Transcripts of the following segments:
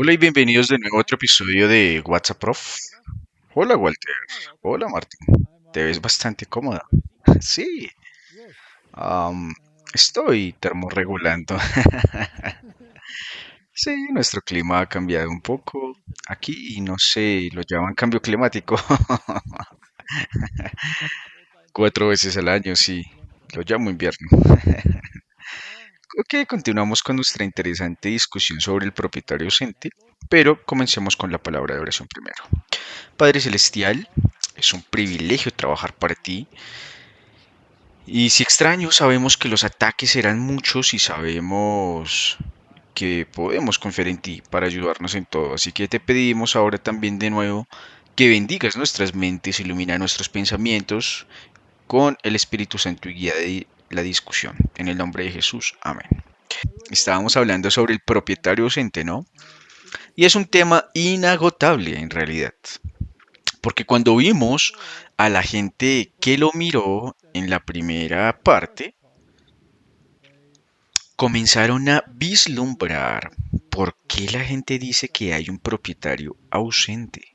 Hola y bienvenidos de nuevo a otro episodio de WhatsApp Prof. Hola Walter. Hola Martín. Te ves bastante cómoda. Sí, am, estoy termorregulando. Sí, nuestro clima ha cambiado un poco aquí y no sé, lo llaman cambio climático. 4 veces al año, sí, lo llamo invierno. Ok, continuamos con nuestra interesante discusión sobre el propietario ausente, pero comencemos con la palabra de oración primero. Padre Celestial, es un privilegio trabajar para ti. Y si extraño, sabemos que los ataques serán muchos y sabemos que podemos confiar en ti para ayudarnos en todo. Así que te pedimos ahora también de nuevo que bendigas nuestras mentes, ilumina nuestros pensamientos con el Espíritu Santo y guía de la discusión. En el nombre de Jesús, amén. Estábamos hablando sobre el propietario ausente, ¿no? Y es un tema inagotable en realidad. Porque cuando vimos a la gente que lo miró en la primera parte, comenzaron a vislumbrar por qué la gente dice que hay un propietario ausente.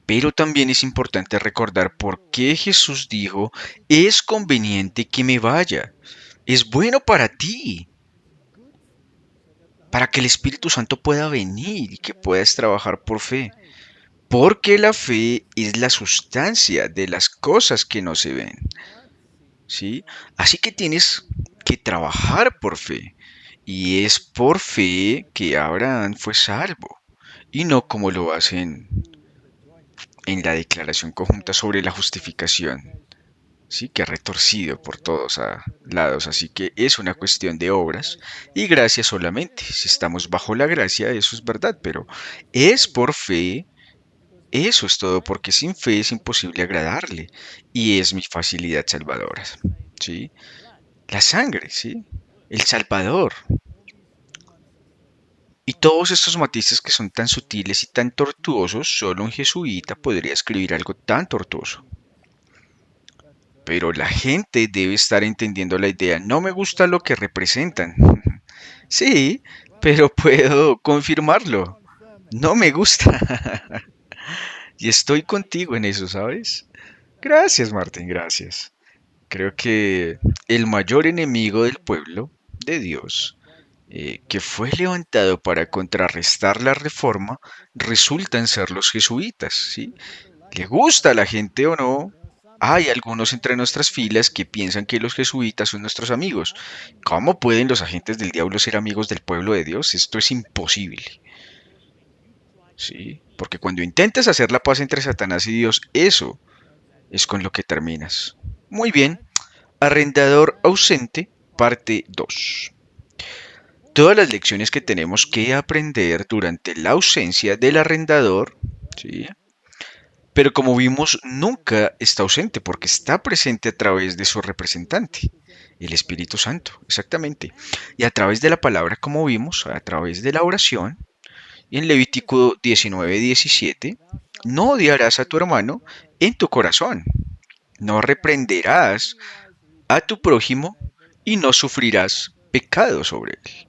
Pero también es importante recordar por qué Jesús dijo, es conveniente que me vaya, es bueno para ti, para que el Espíritu Santo pueda venir y que puedas trabajar por fe. Porque la fe es la sustancia de las cosas que no se ven. ¿Sí? Así que tienes que trabajar por fe. Y es por fe que Abraham fue salvo. Y no como lo hacen en la declaración conjunta sobre la justificación. Sí, que ha retorcido por todos lados. Así que es una cuestión de obras y gracia solamente. Si estamos bajo la gracia, eso es verdad, pero es por fe. Eso es todo, porque sin fe es imposible agradarle. Y es mi facilidad salvadora. ¿Sí? La sangre, ¿sí? El Salvador. Y todos estos matices que son tan sutiles y tan tortuosos, solo un jesuita podría escribir algo tan tortuoso. Pero la gente debe estar entendiendo la idea. No me gusta lo que representan. Sí, pero puedo confirmarlo. No me gusta. Y estoy contigo en eso, ¿sabes? Gracias, Martín, gracias. Creo que el mayor enemigo del pueblo, de Dios, que fue levantado para contrarrestar la reforma, resultan ser los jesuitas, ¿sí? Le gusta a la gente o no, hay algunos entre nuestras filas que piensan que los jesuitas son nuestros amigos. ¿Cómo pueden los agentes del diablo ser amigos del pueblo de Dios? Esto es imposible, ¿sí? Porque cuando intentas hacer la paz entre Satanás y Dios, eso es con lo que terminas. Muy bien, arrendador ausente, parte 2. Todas las lecciones que tenemos que aprender durante la ausencia del arrendador, ¿sí? Pero como vimos, nunca está ausente porque está presente a través de su representante, el Espíritu Santo, exactamente. Y a través de la palabra, como vimos, a través de la oración, y en Levítico 19:17, no odiarás a tu hermano en tu corazón, no reprenderás a tu prójimo y no sufrirás pecado sobre él.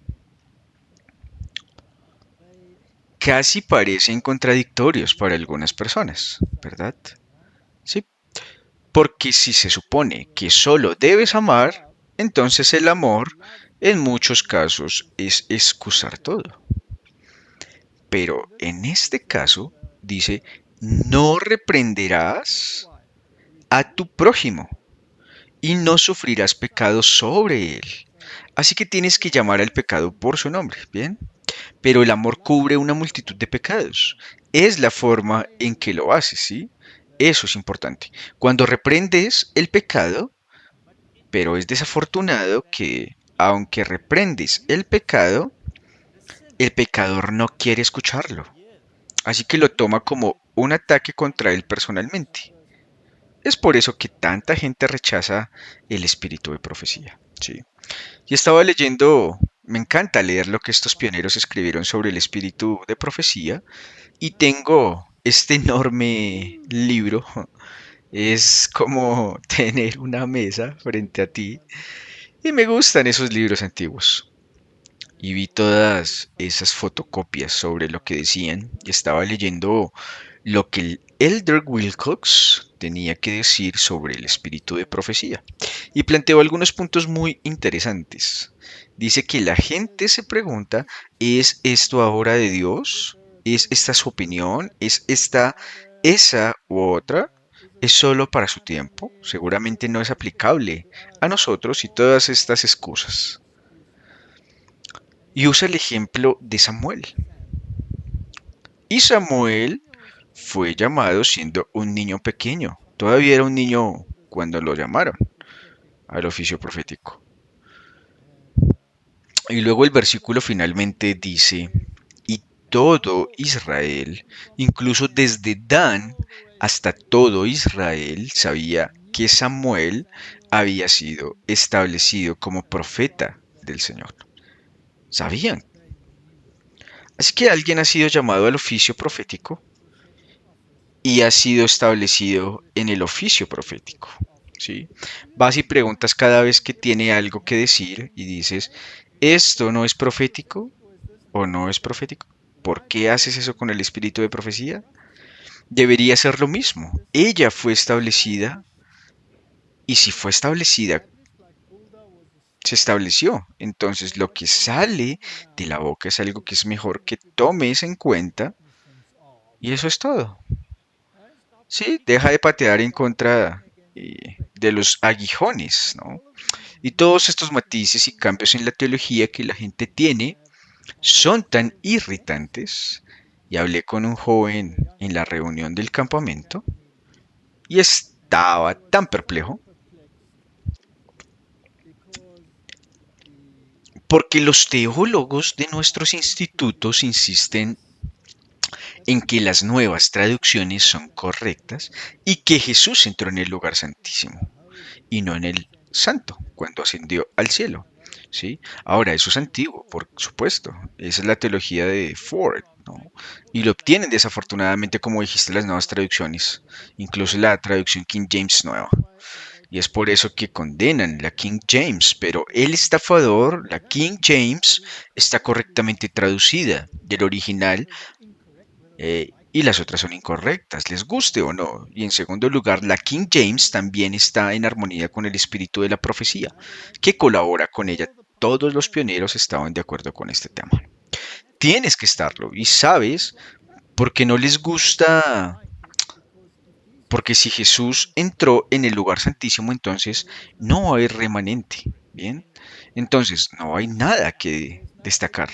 Casi parecen contradictorios para algunas personas, ¿verdad? Sí, porque si se supone que solo debes amar, entonces el amor en muchos casos es excusar todo. Pero en este caso dice, no reprenderás a tu prójimo y no sufrirás pecado sobre él. Así que tienes que llamar al pecado por su nombre, ¿bien? Pero el amor cubre una multitud de pecados. Es la forma en que lo haces, ¿sí? Eso es importante. Cuando reprendes el pecado, pero es desafortunado que, aunque reprendes el pecador no quiere escucharlo. Así que lo toma como un ataque contra él personalmente. Es por eso que tanta gente rechaza el espíritu de profecía. Sí. Y estaba leyendo, me encanta leer lo que estos pioneros escribieron sobre el espíritu de profecía y tengo este enorme libro. Es como tener una mesa frente a ti y me gustan esos libros antiguos. y vi todas esas fotocopias sobre lo que decían y estaba leyendo lo que el Elder Wilcox tenía que decir sobre el espíritu de profecía y planteó algunos puntos muy interesantes. Dice que la gente se pregunta, ¿es esto ahora de Dios? ¿Es esta su opinión? ¿Es esta esa u otra? ¿Es solo para su tiempo? Seguramente no es aplicable a nosotros y todas estas excusas. Y usa el ejemplo de Samuel. Y Samuel fue llamado siendo un niño pequeño. Todavía era un niño cuando lo llamaron al oficio profético. Y luego el versículo finalmente dice, y todo Israel, incluso desde Dan hasta todo Israel, sabía que Samuel había sido establecido como profeta del Señor. Sabían. Así que alguien ha sido llamado al oficio profético y ha sido establecido en el oficio profético. ¿Sí? Vas y preguntas cada vez que tiene algo que decir y dices, ¿esto no es profético o no es profético? ¿Por qué haces eso con el espíritu de profecía? Debería ser lo mismo. Ella fue establecida y si fue establecida, se estableció. Entonces lo que sale de la boca es algo que es mejor que tomes en cuenta y eso es todo. Sí, deja de patear en contra de los aguijones, ¿no? Y todos estos matices y cambios en la teología que la gente tiene son tan irritantes. Y hablé con un joven en la reunión del campamento y estaba tan perplejo porque los teólogos de nuestros institutos insisten en que las nuevas traducciones son correctas y que Jesús entró en el lugar santísimo y no en el santo cuando ascendió al cielo. ¿Sí? Ahora, eso es antiguo, por supuesto. Esa es la teología de Ford, ¿no? Y lo obtienen desafortunadamente, como dijiste, las nuevas traducciones, incluso la traducción King James nueva. Y es por eso que condenan la King James, pero el estafador, la King James, está correctamente traducida del original y las otras son incorrectas, les guste o no. Y en segundo lugar, la King James también está en armonía con el espíritu de la profecía, que colabora con ella. Todos los pioneros estaban de acuerdo con este tema. Tienes que estarlo y sabes porque no les gusta, porque si Jesús entró en el lugar santísimo, entonces no hay remanente, ¿bien? Entonces no hay nada que destacar.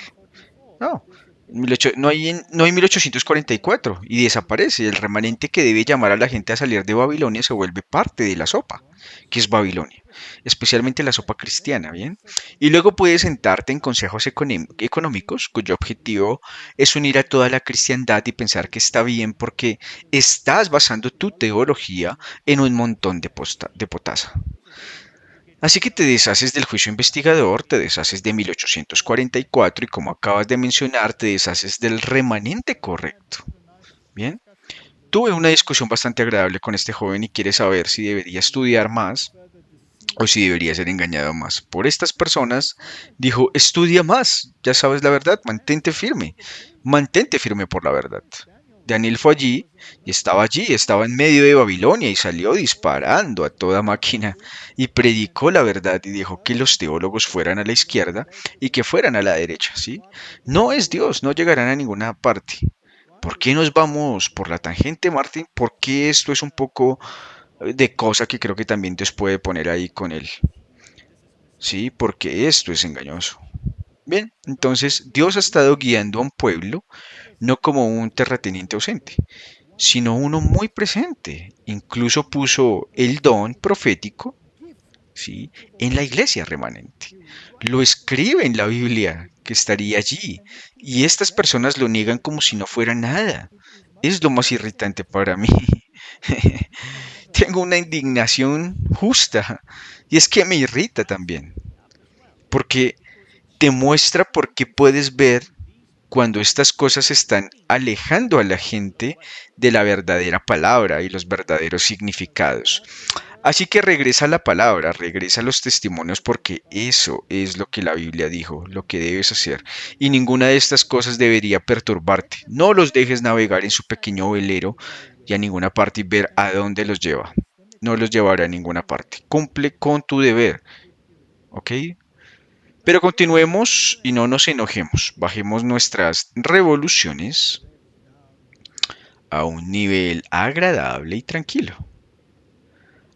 No, no hay 1844 y desaparece. El remanente que debe llamar a la gente a salir de Babilonia se vuelve parte de la sopa, que es Babilonia, especialmente la sopa cristiana, ¿bien? Y luego puedes sentarte en consejos económicos cuyo objetivo es unir a toda la cristiandad y pensar que está bien porque estás basando tu teología en un montón de potasa. Así que te deshaces del juicio investigador, te deshaces de 1844 y como acabas de mencionar, te deshaces del remanente correcto. Bien, tuve una discusión bastante agradable con este joven y quiere saber si debería estudiar más o si debería ser engañado más por estas personas. Dijo, estudia más, ya sabes la verdad, mantente firme por la verdad. Daniel fue allí, estaba en medio de Babilonia y salió disparando a toda máquina y predicó la verdad y dijo que los teólogos fueran a la izquierda y que fueran a la derecha, ¿sí? No es Dios, no llegarán a ninguna parte. ¿Por qué nos vamos por la tangente, Martín? ¿Por qué esto es un poco de cosa que creo que también Dios puede poner ahí con él? Sí, porque esto es engañoso. Bien, entonces Dios ha estado guiando a un pueblo no como un terrateniente ausente, sino uno muy presente. Incluso puso el don profético, ¿sí?, en la iglesia remanente. Lo escribe en la Biblia, que estaría allí. Y estas personas lo niegan como si no fuera nada. Es lo más irritante para mí. Tengo una indignación justa. Y es que me irrita también. Porque te muestra por qué puedes ver cuando estas cosas están alejando a la gente de la verdadera palabra y los verdaderos significados. Así que regresa a la palabra, regresa a los testimonios porque eso es lo que la Biblia dijo, lo que debes hacer. Y ninguna de estas cosas debería perturbarte. No los dejes navegar en su pequeño velero y a ninguna parte y ver a dónde los lleva. No los llevará a ninguna parte. Cumple con tu deber, ¿ok? Pero continuemos y no nos enojemos. Bajemos nuestras revoluciones a un nivel agradable y tranquilo.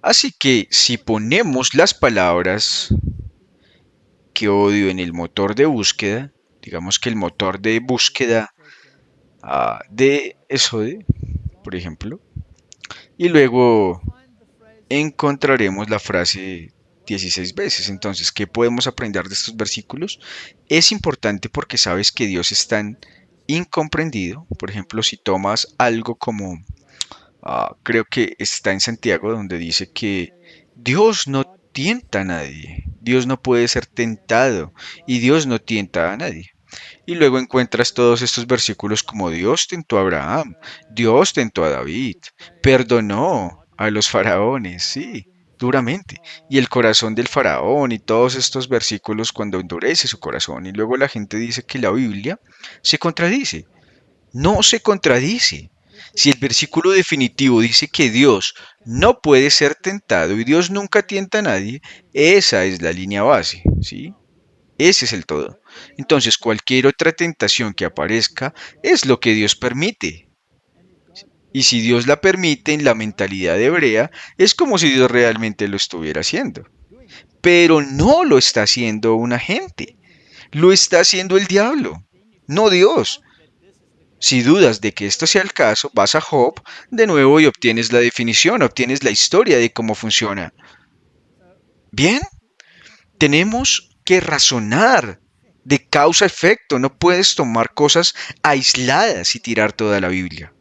Así que si ponemos las palabras que odio en el motor de búsqueda, digamos que el motor de búsqueda de eso de, por ejemplo, y luego encontraremos la frase 16 veces. Entonces, ¿qué podemos aprender de estos versículos? Es importante porque sabes que Dios es tan incomprendido. Por ejemplo, si tomas algo como creo que está en Santiago donde dice que Dios no tienta a nadie, Dios no puede ser tentado y Dios no tienta a nadie. Y luego encuentras todos estos versículos como Dios tentó a Abraham, Dios tentó a David, perdonó a los faraones, sí, duramente. Y el corazón del faraón y todos estos versículos cuando endurece su corazón. Y luego la gente dice que la Biblia se contradice. No se contradice. Si el versículo definitivo dice que Dios no puede ser tentado y Dios nunca tienta a nadie, esa es la línea base, ¿sí? Ese es el todo. Entonces, cualquier otra tentación que aparezca es lo que Dios permite. Y si Dios la permite en la mentalidad hebrea, es como si Dios realmente lo estuviera haciendo. Pero no lo está haciendo un agente, lo está haciendo el diablo, no Dios. Si dudas de que esto sea el caso, vas a Job de nuevo y obtienes la definición, obtienes la historia de cómo funciona. Bien, tenemos que razonar de causa-efecto, no puedes tomar cosas aisladas y tirar toda la Biblia.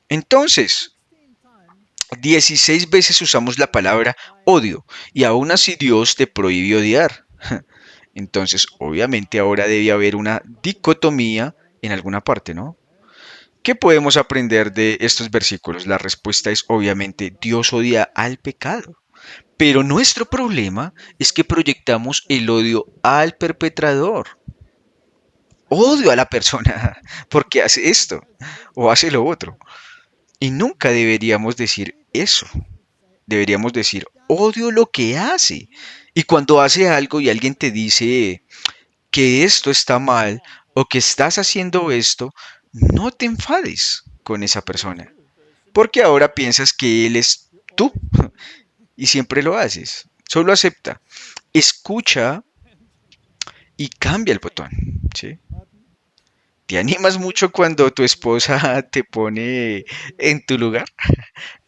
Entonces, 16 veces usamos la palabra odio y aún así Dios te prohíbe odiar. Entonces, obviamente ahora debe haber una dicotomía en alguna parte, ¿no? ¿Qué podemos aprender de estos versículos? La respuesta es obviamente Dios odia al pecado. Pero nuestro problema es que proyectamos el odio al perpetrador. Odio a la persona porque hace esto o hace lo otro. Y nunca deberíamos decir eso. Deberíamos decir odio lo que hace. Y cuando hace algo y alguien te dice que esto está mal o que estás haciendo esto, no te enfades con esa persona. Porque ahora piensas que él es tú y siempre lo haces. Solo acepta, escucha y cambia el botón. ¿Sí? ¿Te animas mucho cuando tu esposa te pone en tu lugar?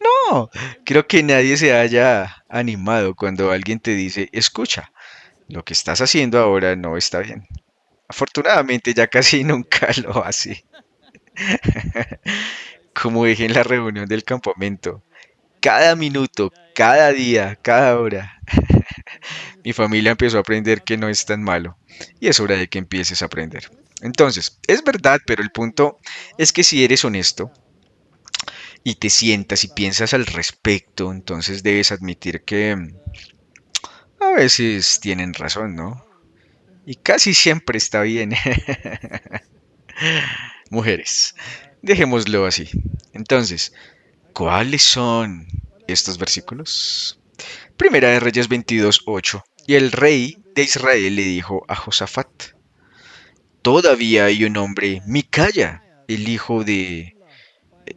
No, creo que nadie se haya animado cuando alguien te dice, escucha, lo que estás haciendo ahora no está bien. Afortunadamente ya casi nunca lo hace. Como dije en la reunión del campamento, cada minuto, cada día, cada hora, mi familia empezó a aprender que no es tan malo. Y es hora de que empieces a aprender. Entonces, es verdad, pero el punto es que si eres honesto y te sientas y piensas al respecto, entonces debes admitir que a veces tienen razón, ¿no? Y casi siempre está bien. Mujeres, dejémoslo así. Entonces, ¿cuáles son estos versículos? Primera de Reyes 22:8. Y el rey de Israel le dijo a Josafat, todavía hay un hombre, Micaya, el hijo de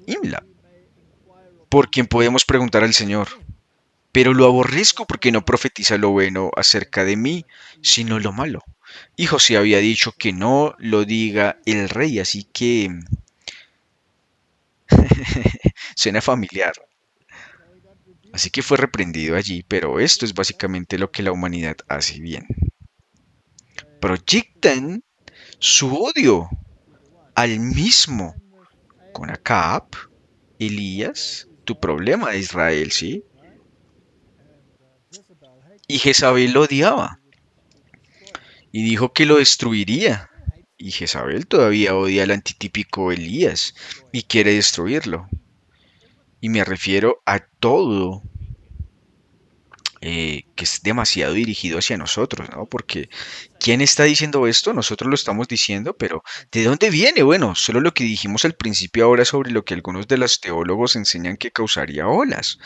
Imla, por quien podemos preguntar al Señor. Pero lo aborrezco porque no profetiza lo bueno acerca de mí, sino lo malo. Y José había dicho que no lo diga el rey, así que suena familiar. Así que fue reprendido allí, pero esto es básicamente lo que la humanidad hace bien. Proyectan su odio al mismo con Acab, Elías, tu problema de Israel, ¿sí? Y Jezabel lo odiaba y dijo que lo destruiría. Y Jezabel todavía odia al antitípico Elías y quiere destruirlo. Y me refiero a todo que es demasiado dirigido hacia nosotros, ¿no? Porque ¿quién está diciendo esto? Nosotros lo estamos diciendo, pero ¿de dónde viene? Bueno, solo lo que dijimos al principio ahora sobre lo que algunos de los teólogos enseñan que causaría olas.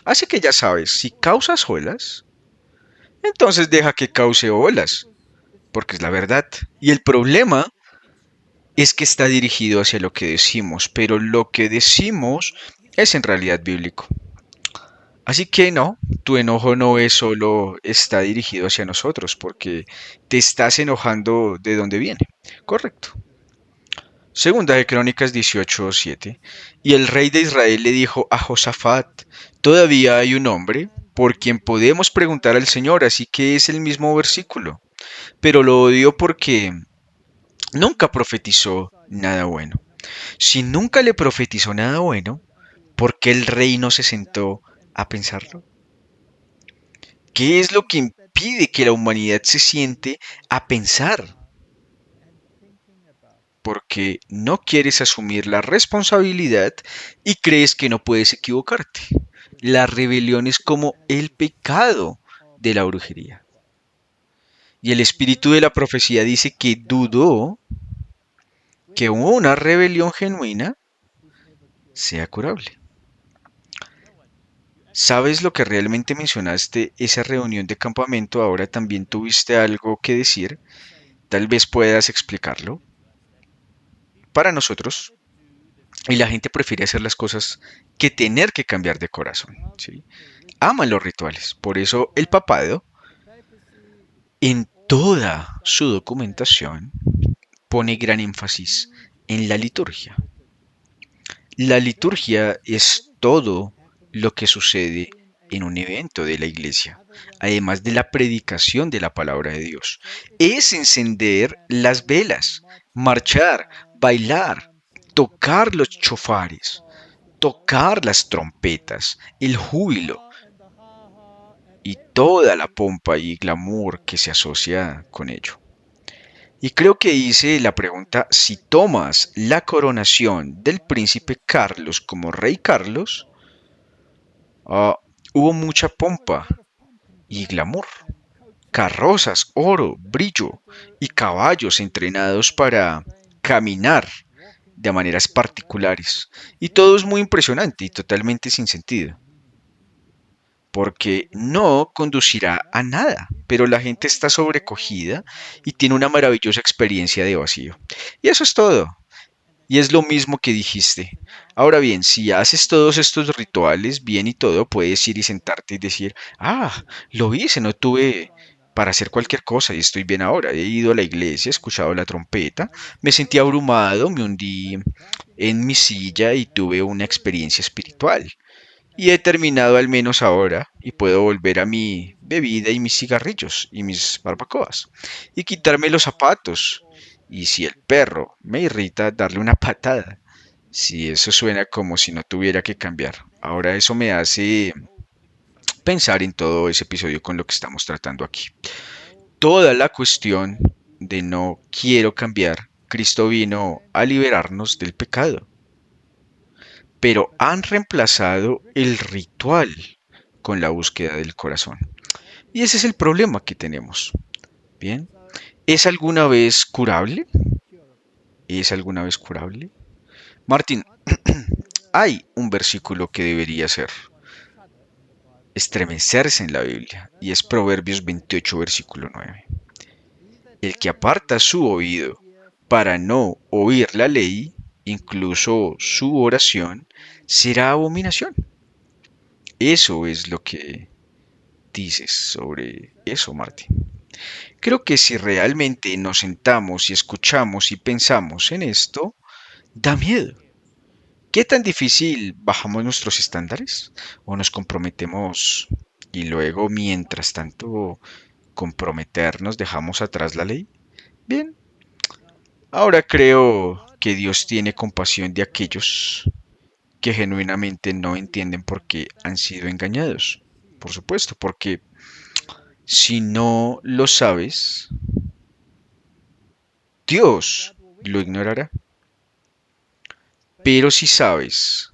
Así que ya sabes, si causas olas, entonces deja que cause olas, porque es la verdad. Y el problema es que está dirigido hacia lo que decimos, pero lo que decimos es en realidad bíblico. Así que no, tu enojo no es solo está dirigido hacia nosotros, porque te estás enojando de dónde viene. Correcto. Segunda de Crónicas 18:7. Y el rey de Israel le dijo a Josafat, todavía hay un hombre por quien podemos preguntar al Señor, así que es el mismo versículo, pero lo odió porque nunca profetizó nada bueno. Si nunca le profetizó nada bueno, ¿por qué el rey no se sentó a pensarlo? ¿Qué es lo que impide que la humanidad se siente a pensar? Porque no quieres asumir la responsabilidad y crees que no puedes equivocarte. La rebelión es como el pecado de la brujería. Y el espíritu de la profecía dice que dudó que una rebelión genuina sea curable. ¿Sabes lo que realmente mencionaste? Esa reunión de campamento, ahora también tuviste algo que decir. Tal vez puedas explicarlo para nosotros. Y la gente prefiere hacer las cosas que tener que cambiar de corazón. ¿Sí? Aman los rituales. Por eso el papado, en toda su documentación, pone gran énfasis en la liturgia. La liturgia es todo lo que sucede en un evento de la iglesia, además de la predicación de la palabra de Dios. Es encender las velas, marchar, bailar, tocar los chofares, tocar las trompetas, el júbilo y toda la pompa y glamour que se asocia con ello. Y creo que hice la pregunta, si tomas la coronación del príncipe Carlos como rey Carlos, ah, hubo mucha pompa y glamour, carrozas, oro, brillo y caballos entrenados para caminar de maneras particulares. Y todo es muy impresionante y totalmente sin sentido, porque no conducirá a nada, pero la gente está sobrecogida y tiene una maravillosa experiencia de vacío. Y eso es todo. Y es lo mismo que dijiste. Ahora bien, si haces todos estos rituales bien y todo, puedes ir y sentarte y decir, ah, lo hice, no tuve para hacer cualquier cosa y estoy bien ahora. He ido a la iglesia, he escuchado la trompeta, me sentí abrumado, me hundí en mi silla y tuve una experiencia espiritual. Y he terminado al menos ahora y puedo volver a mi bebida y mis cigarrillos y mis barbacoas y quitarme los zapatos. Y si el perro me irrita, darle una patada. Si eso suena como si no tuviera que cambiar. Ahora eso me hace pensar en todo ese episodio con lo que estamos tratando aquí. Toda la cuestión de no quiero cambiar. Cristo vino a liberarnos del pecado, pero han reemplazado el ritual con la búsqueda del corazón. Y ese es el problema que tenemos. Bien, ¿es alguna vez curable? ¿Es alguna vez curable? Martín, hay un versículo que debería ser estremecerse en la Biblia y es Proverbios 28, versículo 9. El que aparta su oído para no oír la ley, incluso su oración, será abominación. Eso es lo que dices sobre eso, Martín. Creo que si realmente nos sentamos y escuchamos y pensamos en esto, da miedo. ¿Qué tan difícil bajamos nuestros estándares? ¿O nos comprometemos y luego, mientras tanto, comprometernos, dejamos atrás la ley? Bien, ahora creo que Dios tiene compasión de aquellos que genuinamente no entienden por qué han sido engañados. Por supuesto, porque si no lo sabes, Dios lo ignorará. Pero si sabes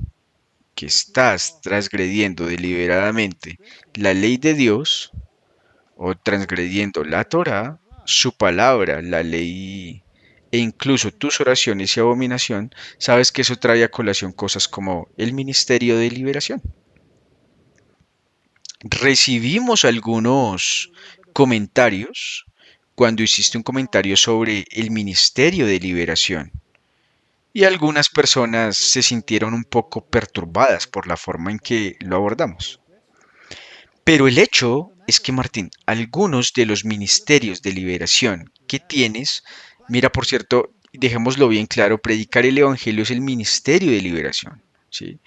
que estás transgrediendo deliberadamente la ley de Dios o transgrediendo la Torá, su palabra, la ley e incluso tus oraciones y abominación, sabes que eso trae a colación cosas como el ministerio de liberación. Recibimos algunos comentarios cuando hiciste un comentario sobre el ministerio de liberación y algunas personas se sintieron un poco perturbadas por la forma en que lo abordamos. Pero el hecho es que, Martín, algunos de los ministerios de liberación que tienes, mira, por cierto, dejémoslo bien claro, predicar el Evangelio es el ministerio de liberación, ¿sí?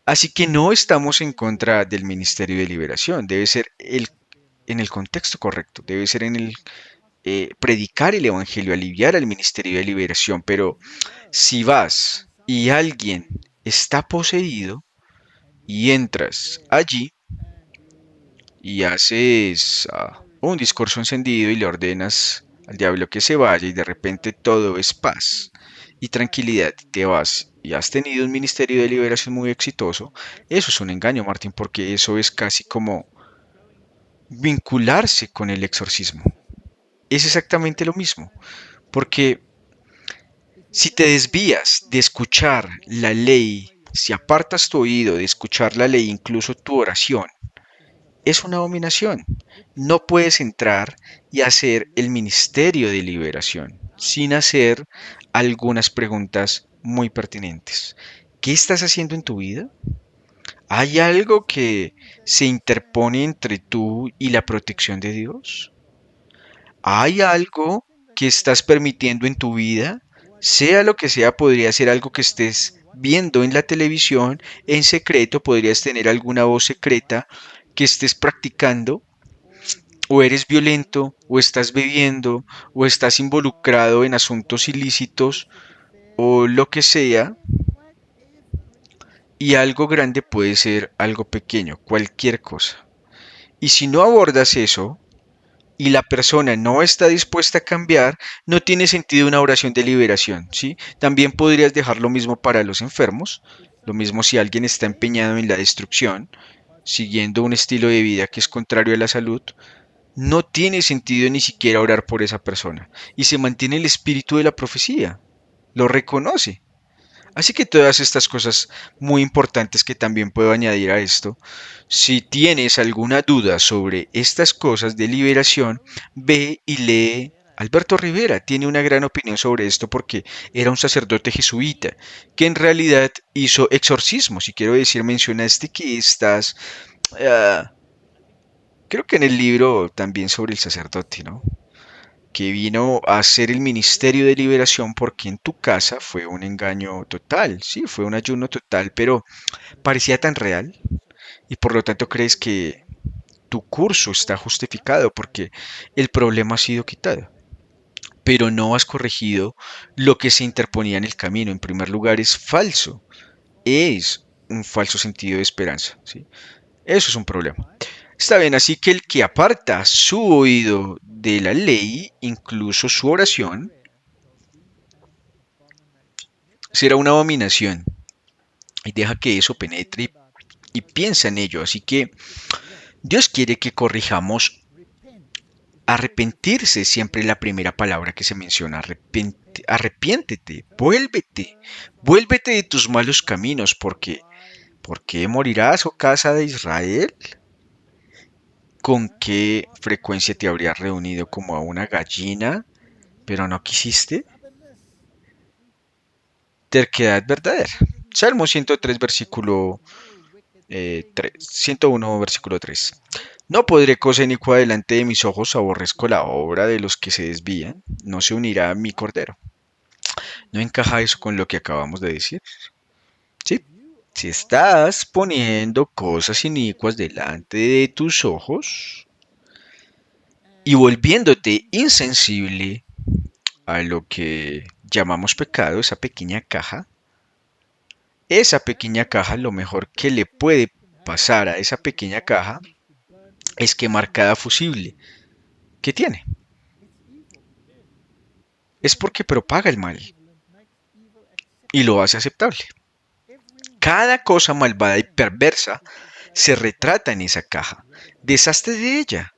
Así que no estamos en contra del ministerio de liberación, debe ser en el contexto correcto, debe ser en el predicar el Evangelio, aliviar al ministerio de liberación, pero si vas y alguien está poseído y entras allí, y haces un discurso encendido y le ordenas al diablo que se vaya y de repente todo es paz y tranquilidad y te vas y has tenido un ministerio de liberación muy exitoso, eso es un engaño, Martín, porque eso es casi como vincularse con el exorcismo. Es exactamente lo mismo, porque si te desvías de escuchar la ley, si apartas tu oído de escuchar la ley, incluso tu oración, es una abominación. No puedes entrar y hacer el ministerio de liberación sin hacer algunas preguntas muy pertinentes. ¿Qué estás haciendo en tu vida? ¿Hay algo que se interpone entre tú y la protección de Dios? ¿Hay algo que estás permitiendo en tu vida? Sea lo que sea, podría ser algo que estés viendo en la televisión en secreto, podrías tener alguna voz secreta que estés practicando, o eres violento, o estás bebiendo, o estás involucrado en asuntos ilícitos, o lo que sea, y algo grande puede ser algo pequeño, cualquier cosa. Y si no abordas eso, y la persona no está dispuesta a cambiar, no tiene sentido una oración de liberación, ¿sí? También podrías dejar lo mismo para los enfermos, lo mismo si alguien está empeñado en la destrucción, siguiendo un estilo de vida que es contrario a la salud, no tiene sentido ni siquiera orar por esa persona. Y se mantiene el espíritu de la profecía. Lo reconoce. Así que todas estas cosas muy importantes que también puedo añadir a esto, si tienes alguna duda sobre estas cosas de liberación, ve y lee. Alberto Rivera tiene una gran opinión sobre esto porque era un sacerdote jesuita que en realidad hizo exorcismos. Y quiero decir, mencionaste que estás, uh, creo que en el libro también sobre el sacerdote, ¿no? Que vino a hacer el ministerio de liberación porque en tu casa fue un engaño total, sí, fue un ayuno total, pero parecía tan real y por lo tanto crees que tu curso está justificado porque el problema ha sido quitado, pero no has corregido lo que se interponía en el camino. En primer lugar, es falso, es un falso sentido de esperanza, ¿sí? Eso es un problema. Está bien, así que el que aparta su oído de la ley, incluso su oración, será una abominación y deja que eso penetre y piensa en ello. Así que Dios quiere que corrijamos. Arrepentirse siempre es la primera palabra que se menciona. Arrepiéntete, vuélvete de tus malos caminos, porque ¿por qué morirás, oh casa de Israel? ¿Con qué frecuencia te habrías reunido como a una gallina, pero no quisiste? Terquedad verdadera. Salmo 103, versículo 3, 101, versículo 3. No podré cosa iniqua delante de mis ojos, aborrezco la obra de los que se desvían, no se unirá a mi cordero. ¿No encaja eso con lo que acabamos de decir? Sí. Si estás poniendo cosas inicuas delante de tus ojos y volviéndote insensible a lo que llamamos pecado, esa pequeña caja, lo mejor que le puede pasar a esa pequeña caja es quemar cada fusible que tiene. Es porque propaga el mal y lo hace aceptable. Cada cosa malvada y perversa se retrata en esa caja. Deshazte de ella.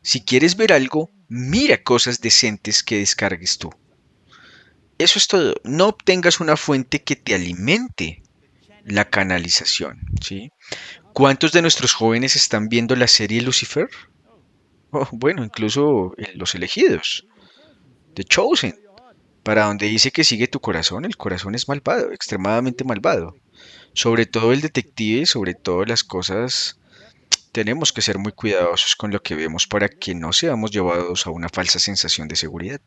Si quieres ver algo, mira cosas decentes que descargues tú. Eso es todo. No obtengas una fuente que te alimente la canalización, ¿sí? ¿Cuántos de nuestros jóvenes están viendo la serie Lucifer? Oh, bueno, incluso Los Elegidos, The Chosen, para donde dice que sigue tu corazón. El corazón es malvado, extremadamente malvado. Sobre todo el detective, sobre todo las cosas, tenemos que ser muy cuidadosos con lo que vemos para que no seamos llevados a una falsa sensación de seguridad.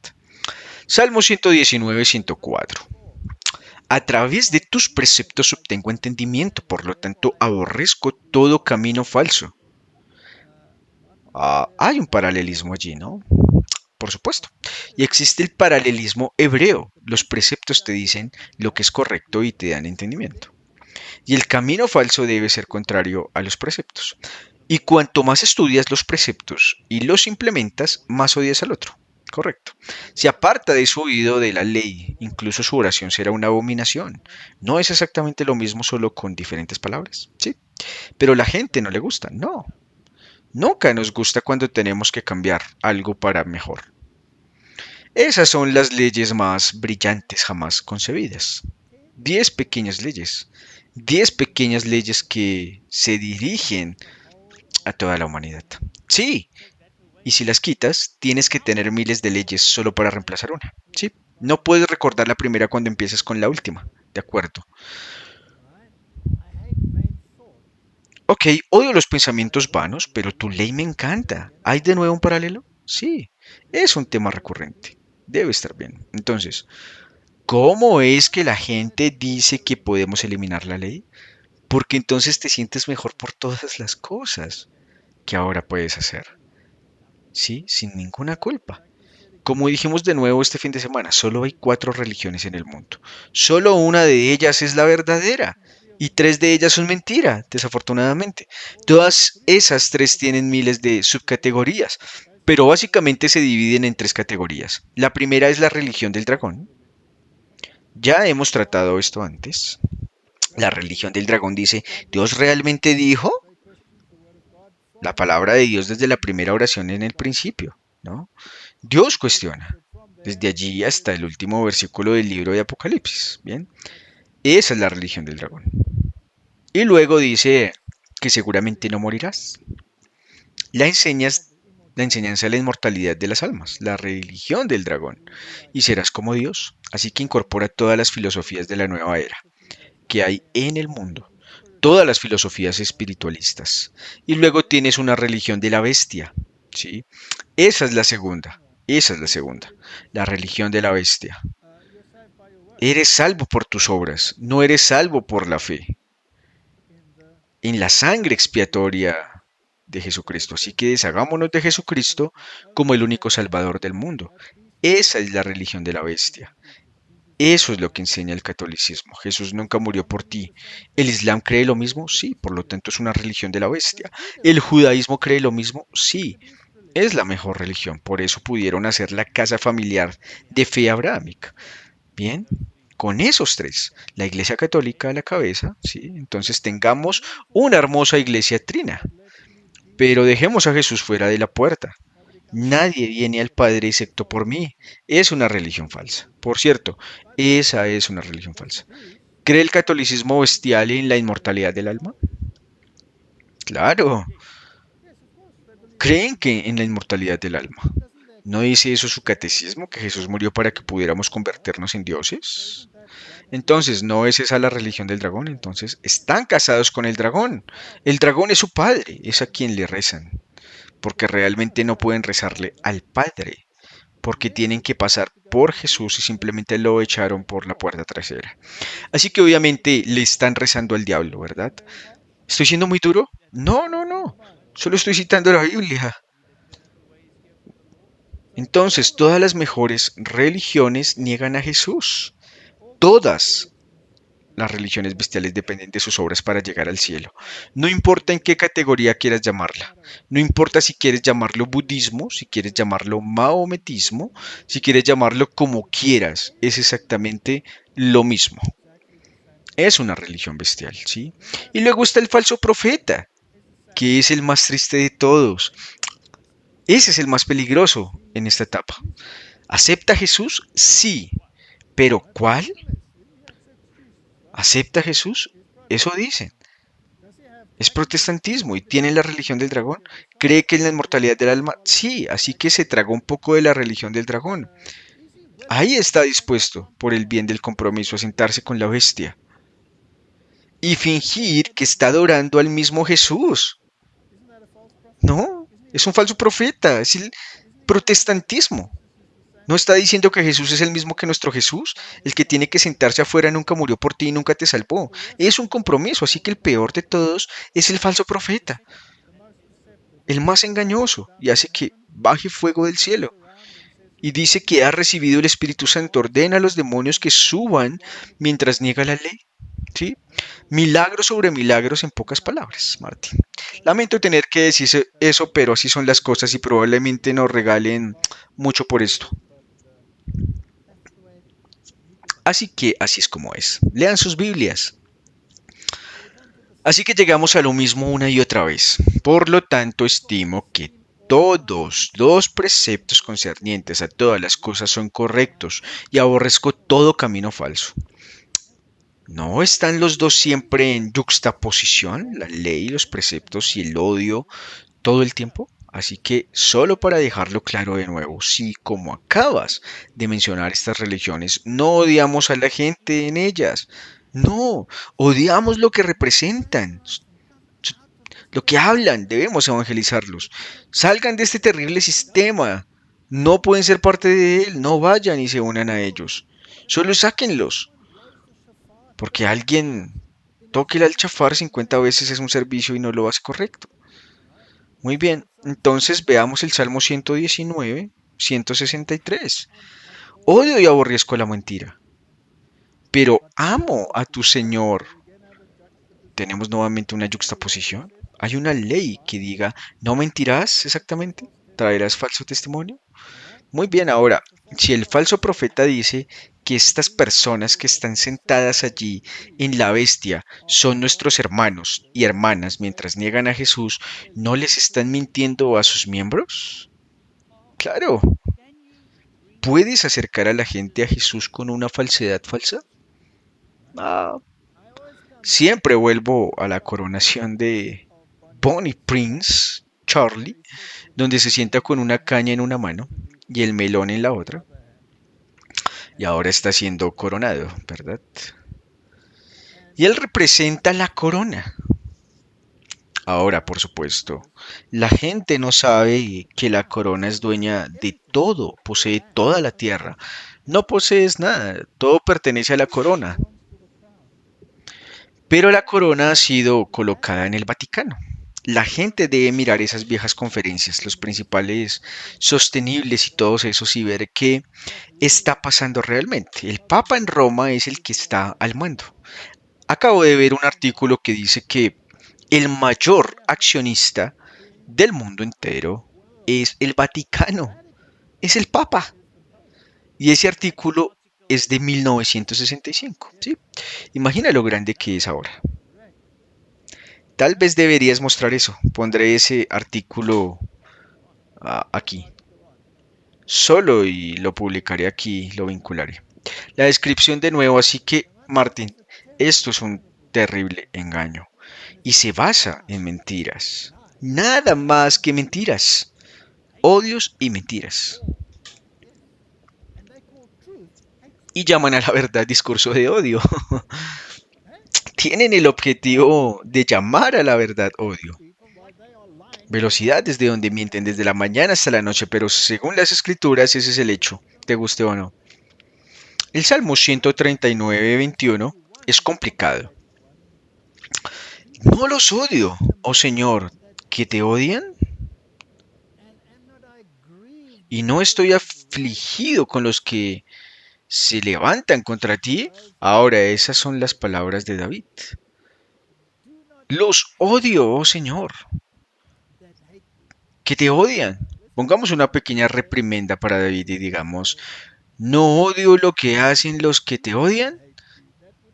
Salmo 119, 104. A través de tus preceptos obtengo entendimiento, por lo tanto aborrezco todo camino falso. Hay un paralelismo allí, ¿no? Por supuesto. Y existe el paralelismo hebreo. Los preceptos te dicen lo que es correcto y te dan entendimiento. Y el camino falso debe ser contrario a los preceptos. Y cuanto más estudias los preceptos y los implementas, más odias al otro. Correcto. Se aparta de su oído de la ley, incluso su oración será una abominación. No es exactamente lo mismo, solo con diferentes palabras. Sí. Pero la gente no le gusta. No. Nunca nos gusta cuando tenemos que cambiar algo para mejor. Esas son las leyes más brillantes jamás concebidas. 10 pequeñas leyes. 10 pequeñas leyes que se dirigen a toda la humanidad. Sí, y si las quitas, tienes que tener miles de leyes solo para reemplazar una. Sí, no puedes recordar la primera cuando empiezas con la última. De acuerdo. Ok, odio los pensamientos vanos, pero tu ley me encanta. ¿Hay de nuevo un paralelo? Sí, es un tema recurrente. Debe estar bien. Entonces, ¿cómo es que la gente dice que podemos eliminar la ley? Porque entonces te sientes mejor por todas las cosas que ahora puedes hacer. Sí, sin ninguna culpa. Como dijimos de nuevo este fin de semana, solo hay 4 religiones en el mundo. Solo una de ellas es la verdadera. Y 3 de ellas son mentira, desafortunadamente. Todas esas 3 tienen miles de subcategorías, pero básicamente se dividen en 3 categorías. La primera es la religión del dragón. Ya hemos tratado esto antes. La religión del dragón dice, ¿Dios realmente dijo? La palabra de Dios desde la primera oración en el principio, ¿no? Dios cuestiona, desde allí hasta el último versículo del libro de Apocalipsis, ¿bien? Esa es la religión del dragón. Y luego dice que seguramente no morirás. La enseñas la enseñanza de la inmortalidad de las almas, la religión del dragón, y serás como Dios. Así que incorpora todas las filosofías de la nueva era que hay en el mundo, todas las filosofías espiritualistas. Y luego tienes una religión de la bestia, ¿sí? Esa es la segunda, esa es la segunda, la religión de la bestia. Eres salvo por tus obras, no eres salvo por la fe, en la sangre expiatoria de Jesucristo. Así que deshagámonos de Jesucristo como el único salvador del mundo. Esa es la religión de la bestia. Eso es lo que enseña el catolicismo. Jesús nunca murió por ti. ¿El Islam cree lo mismo? Sí, por lo tanto es una religión de la bestia. ¿El judaísmo cree lo mismo? Sí, es la mejor religión. Por eso pudieron hacer la casa familiar de fe abrahámica. Bien, con esos 3, la Iglesia Católica a la cabeza, ¿sí? Entonces tengamos una hermosa iglesia trina. Pero dejemos a Jesús fuera de la puerta. Nadie viene al Padre excepto por mí. Es una religión falsa. Por cierto, esa es una religión falsa. ¿Cree el catolicismo bestial en la inmortalidad del alma? Claro. ¿Creen que en la inmortalidad del alma? ¿No dice eso su catecismo, que Jesús murió para que pudiéramos convertirnos en dioses? Entonces, ¿no es esa la religión del dragón? Entonces, están casados con el dragón. El dragón es su padre, es a quien le rezan, porque realmente no pueden rezarle al Padre, porque tienen que pasar por Jesús y simplemente lo echaron por la puerta trasera. Así que obviamente le están rezando al diablo, ¿verdad? ¿Estoy siendo muy duro? No, no, no. Solo estoy citando la Biblia. Entonces, todas las mejores religiones niegan a Jesús. Todas. Las religiones bestiales dependen de sus obras para llegar al cielo. No importa en qué categoría quieras llamarla. No importa si quieres llamarlo budismo, si quieres llamarlo maometismo, si quieres llamarlo como quieras. Es exactamente lo mismo. Es una religión bestial, ¿sí? Y luego está el falso profeta, que es el más triste de todos. Ese es el más peligroso en esta etapa. ¿Acepta a Jesús? Sí. ¿Pero cuál? ¿Acepta a Jesús? Eso dicen. Es protestantismo y tiene la religión del dragón. ¿Cree que en la inmortalidad del alma? Sí, así que se tragó un poco de la religión del dragón. Ahí está dispuesto, por el bien del compromiso, a sentarse con la bestia y fingir que está adorando al mismo Jesús. No, es un falso profeta, es el protestantismo. No está diciendo que Jesús es el mismo que nuestro Jesús, el que tiene que sentarse afuera nunca murió por ti y nunca te salvó. Es un compromiso, así que el peor de todos es el falso profeta, el más engañoso, y hace que baje fuego del cielo. Y dice que ha recibido el Espíritu Santo, ordena a los demonios que suban mientras niega la ley. ¿Sí? Milagros sobre milagros en pocas palabras, Martín. Lamento tener que decir eso, pero así son las cosas y probablemente nos regalen mucho por esto. Así que así es como es. Lean sus Biblias. Así que llegamos a lo mismo una y otra vez. Por lo tanto, estimo que todos los preceptos concernientes a todas las cosas son correctos y aborrezco todo camino falso. ¿No están los dos siempre en yuxtaposición, la ley, los preceptos y el odio todo el tiempo? Así que solo para dejarlo claro de nuevo, si como acabas de mencionar estas religiones, no odiamos a la gente en ellas, no, odiamos lo que representan, lo que hablan, debemos evangelizarlos. Salgan de este terrible sistema, no pueden ser parte de él, no vayan y se unan a ellos, solo sáquenlos. Porque alguien toque el alchafar 50 veces es un servicio y no lo hace correcto. Muy bien, entonces veamos el Salmo 119, 163. Odio y aborrezco la mentira, pero amo a tu Señor. Tenemos nuevamente una yuxtaposición. Hay una ley que diga, no mentirás exactamente, traerás falso testimonio. Muy bien, ahora, si el falso profeta dice que estas personas que están sentadas allí en la bestia son nuestros hermanos y hermanas mientras niegan a Jesús, ¿no les están mintiendo a sus miembros? Claro, ¿puedes acercar a la gente a Jesús con una falsedad falsa? Ah, siempre vuelvo a la coronación de Bonnie Prince Charlie, donde se sienta con una caña en una mano y el melón en la otra y ahora está siendo coronado, ¿verdad? Y él representa la corona. Ahora, por supuesto, la gente no sabe que la corona es dueña de todo, posee toda la tierra. No posees nada, todo pertenece a la corona. Pero la corona ha sido colocada en el Vaticano. La gente debe mirar esas viejas conferencias, los principales sostenibles y todos esos y ver qué está pasando realmente. El Papa en Roma es el que está al mando. Acabo de ver un artículo que dice que el mayor accionista del mundo entero es el Vaticano, es el Papa. Y ese artículo es de 1965, ¿sí? Imagina lo grande que es ahora. Tal vez deberías mostrar eso. Pondré ese artículo aquí. Solo y lo publicaré aquí, lo vincularé. La descripción de nuevo, así que, Martín, esto es un terrible engaño. Y se basa en mentiras. Nada más que mentiras. Odios y mentiras. Y llaman a la verdad discurso de odio. Tienen el objetivo de llamar a la verdad odio. Velocidad desde donde mienten desde la mañana hasta la noche, pero según las escrituras ese es el hecho, te guste o no. El Salmo 139:21 es complicado. No los odio, oh Señor, que te odian, y no estoy afligido con los que se levantan contra ti. Ahora esas son las palabras de David. Los odio, oh Señor, que te odian. Pongamos una pequeña reprimenda para David y digamos, no odio lo que hacen los que te odian.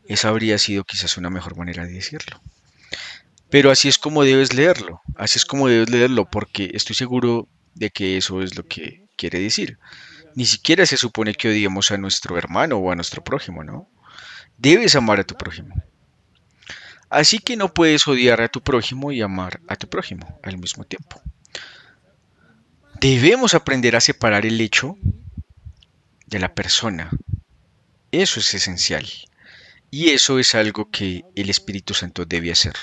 Esa habría sido quizás una mejor manera de decirlo. Pero así es como debes leerlo, así es como debes leerlo, porque estoy seguro de que eso es lo que quiere decir. Ni siquiera se supone que odiemos a nuestro hermano o a nuestro prójimo, ¿no? Debes amar a tu prójimo. Así que no puedes odiar a tu prójimo y amar a tu prójimo al mismo tiempo. Debemos aprender a separar el hecho de la persona. Eso es esencial. Y eso es algo que el Espíritu Santo debe hacer.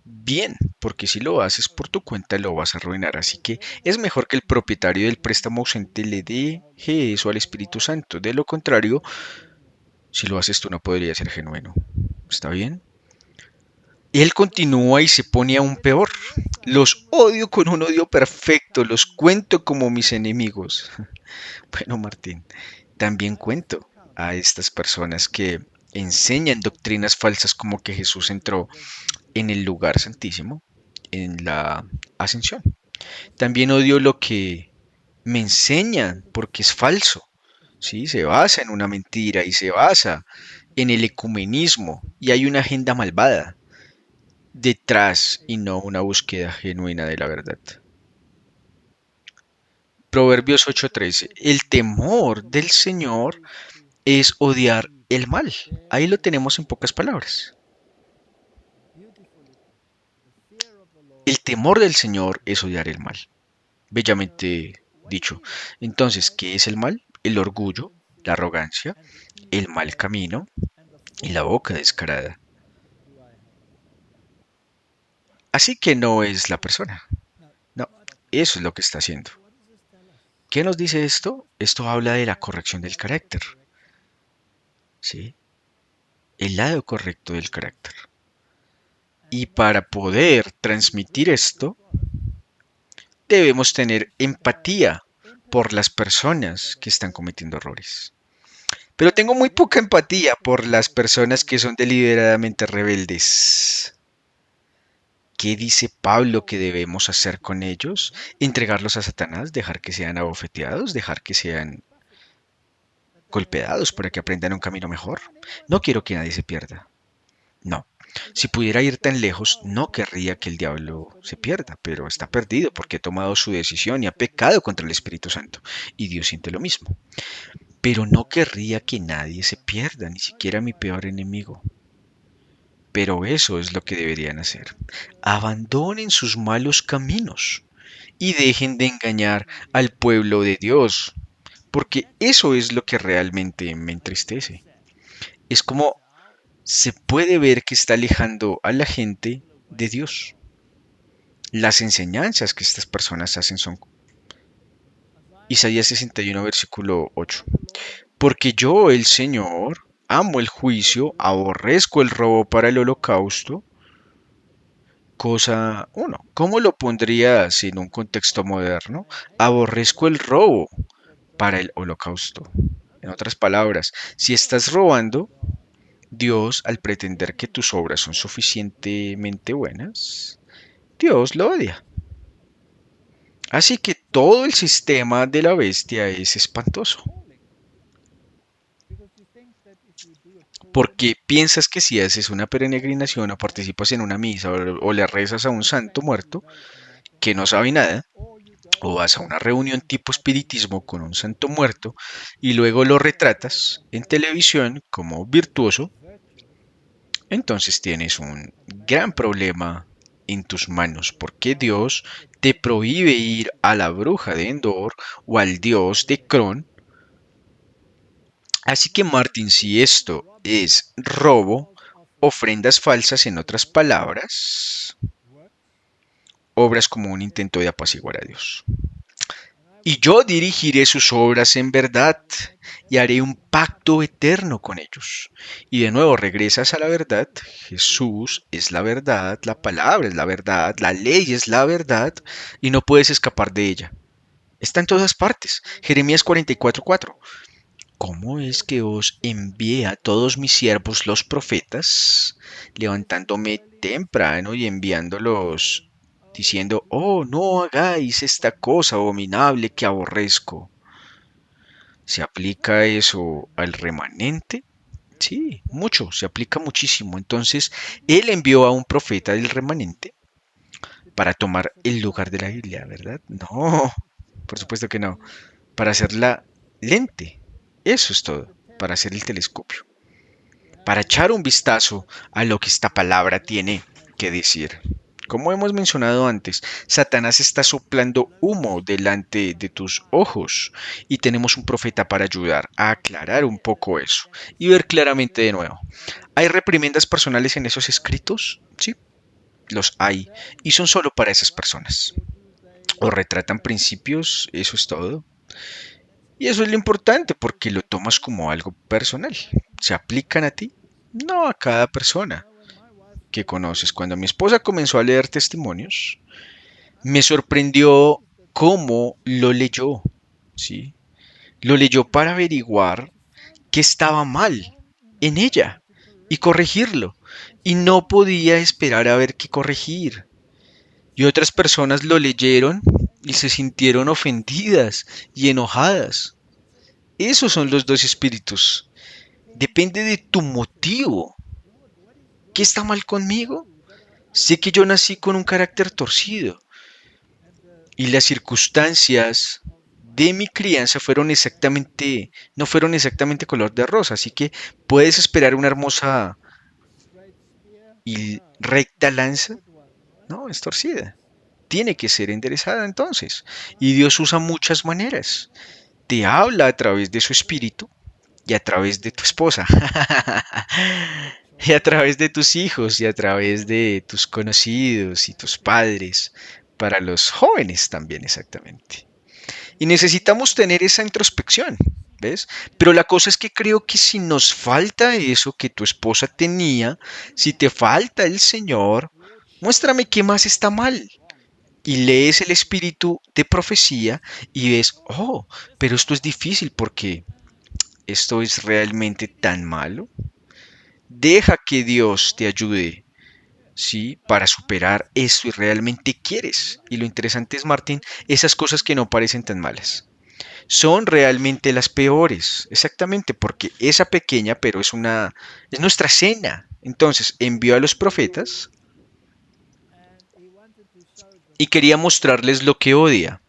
Bien, porque si lo haces por tu cuenta lo vas a arruinar. Así que es mejor que el propietario del préstamo ausente le deje eso al Espíritu Santo. De lo contrario, si lo haces tú no podría ser genuino. ¿Está bien? Él continúa y se pone aún peor. Los odio con un odio perfecto, los cuento como mis enemigos. Bueno, Martín, también cuento a estas personas que enseñan doctrinas falsas como que Jesús entró en el lugar santísimo, en la ascensión. También odio lo que me enseñan porque es falso. ¿Sí? Se basa en una mentira y se basa en el ecumenismo y hay una agenda malvada detrás y no una búsqueda genuina de la verdad. Proverbios 8:13. El temor del Señor es odiar el mal. Ahí lo tenemos en pocas palabras. El temor del Señor es odiar el mal. Bellamente dicho. Entonces, ¿qué es el mal? El orgullo, la arrogancia, el mal camino y la boca descarada. Así que no es la persona. No, eso es lo que está haciendo. ¿Qué nos dice esto? Esto habla de la corrección del carácter. ¿Sí? El lado correcto del carácter. Y para poder transmitir esto, debemos tener empatía por las personas que están cometiendo errores. Pero tengo muy poca empatía por las personas que son deliberadamente rebeldes. ¿Qué dice Pablo que debemos hacer con ellos? ¿Entregarlos a Satanás? ¿Dejar que sean abofeteados? ¿Dejar que sean golpeados para que aprendan un camino mejor? No quiero que nadie se pierda. No. Si pudiera ir tan lejos, no querría que el diablo se pierda, pero está perdido porque ha tomado su decisión y ha pecado contra el Espíritu Santo. Y Dios siente lo mismo. Pero no querría que nadie se pierda, ni siquiera mi peor enemigo. Pero eso es lo que deberían hacer. Abandonen sus malos caminos y dejen de engañar al pueblo de Dios, porque eso es lo que realmente me entristece. Es como se puede ver que está alejando a la gente de Dios. Las enseñanzas que estas personas hacen son Isaías 61, versículo 8. Porque yo, el Señor, amo el juicio, aborrezco el robo para el holocausto. Cosa uno, ¿cómo lo pondrías en un contexto moderno? Aborrezco el robo para el holocausto. En otras palabras, si estás robando, Dios, al pretender que tus obras son suficientemente buenas, Dios lo odia. Así que todo el sistema de la bestia es espantoso. Porque piensas que si haces una peregrinación o participas en una misa o le rezas a un santo muerto que no sabe nada, o vas a una reunión tipo espiritismo con un santo muerto y luego lo retratas en televisión como virtuoso, entonces tienes un gran problema en tus manos porque Dios te prohíbe ir a la bruja de Endor o al dios de Kron. Así que Martín, si esto es robo, ofrendas falsas en otras palabras, obras como un intento de apaciguar a Dios. Y yo dirigiré sus obras en verdad y haré un pacto eterno con ellos. Y de nuevo regresas a la verdad. Jesús es la verdad, la palabra es la verdad, la ley es la verdad y no puedes escapar de ella. Está en todas partes. Jeremías 44:4. ¿Cómo es que os envié a todos mis siervos los profetas, levantándome temprano y enviándolos diciendo, oh, no hagáis esta cosa abominable que aborrezco? ¿Se aplica eso al remanente? Sí, mucho, se aplica muchísimo. Entonces, él envió a un profeta del remanente para tomar el lugar de la Biblia, ¿verdad? No, por supuesto que no. Para hacer la lente. Eso es todo. Para hacer el telescopio. Para echar un vistazo a lo que esta palabra tiene que decir. Como hemos mencionado antes, Satanás está soplando humo delante de tus ojos y tenemos un profeta para ayudar a aclarar un poco eso y ver claramente de nuevo. ¿Hay reprimendas personales en esos escritos? Sí, los hay y son solo para esas personas. O retratan principios, eso es todo. Y eso es lo importante porque lo tomas como algo personal. ¿Se aplican a ti? No a cada persona que conoces. Cuando mi esposa comenzó a leer testimonios, me sorprendió cómo lo leyó, ¿sí? Lo leyó para averiguar qué estaba mal en ella y corregirlo. Y no podía esperar a ver qué corregir. Y otras personas lo leyeron y se sintieron ofendidas y enojadas. Esos son los dos espíritus. Depende de tu motivo. ¿Qué está mal conmigo? Sé que yo nací con un carácter torcido y las circunstancias de mi crianza no fueron exactamente color de rosa, así que puedes esperar una hermosa y recta lanza. No, es torcida. Tiene que ser enderezada entonces. Y Dios usa muchas maneras. Te habla a través de su espíritu y a través de tu esposa. Y a través de tus hijos y a través de tus conocidos y tus padres. Para los jóvenes también, exactamente. Y necesitamos tener esa introspección, ¿ves? Pero la cosa es que creo que si nos falta eso que tu esposa tenía, si te falta el Señor, muéstrame qué más está mal. Y lees el espíritu de profecía y ves, oh, pero esto es difícil porque esto es realmente tan malo. Deja que Dios te ayude, ¿sí? Para superar esto y realmente quieres. Y lo interesante es, Martín, esas cosas que no parecen tan malas son realmente las peores, exactamente, porque esa pequeña, pero es nuestra cena. Entonces envió a los profetas y quería mostrarles lo que odia.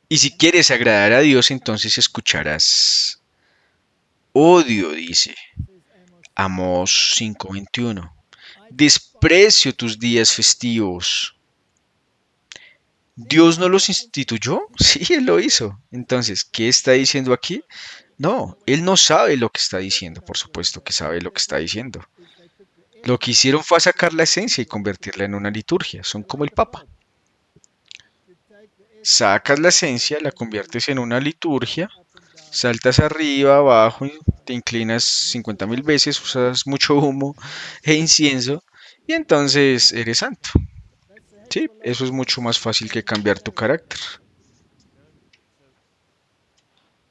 Y si quieres agradar a Dios, entonces escucharás odio, dice Amós 5:21. Desprecio tus días festivos. ¿Dios no los instituyó? Sí, Él lo hizo. Entonces, ¿qué está diciendo aquí? No, Él no sabe lo que está diciendo, por supuesto que sabe lo que está diciendo. Lo que hicieron fue sacar la esencia y convertirla en una liturgia. Son como el Papa. Sacas la esencia, la conviertes en una liturgia, saltas arriba, abajo, te inclinas 50.000 veces, usas mucho humo e incienso y entonces eres santo. Sí, eso es mucho más fácil que cambiar tu carácter.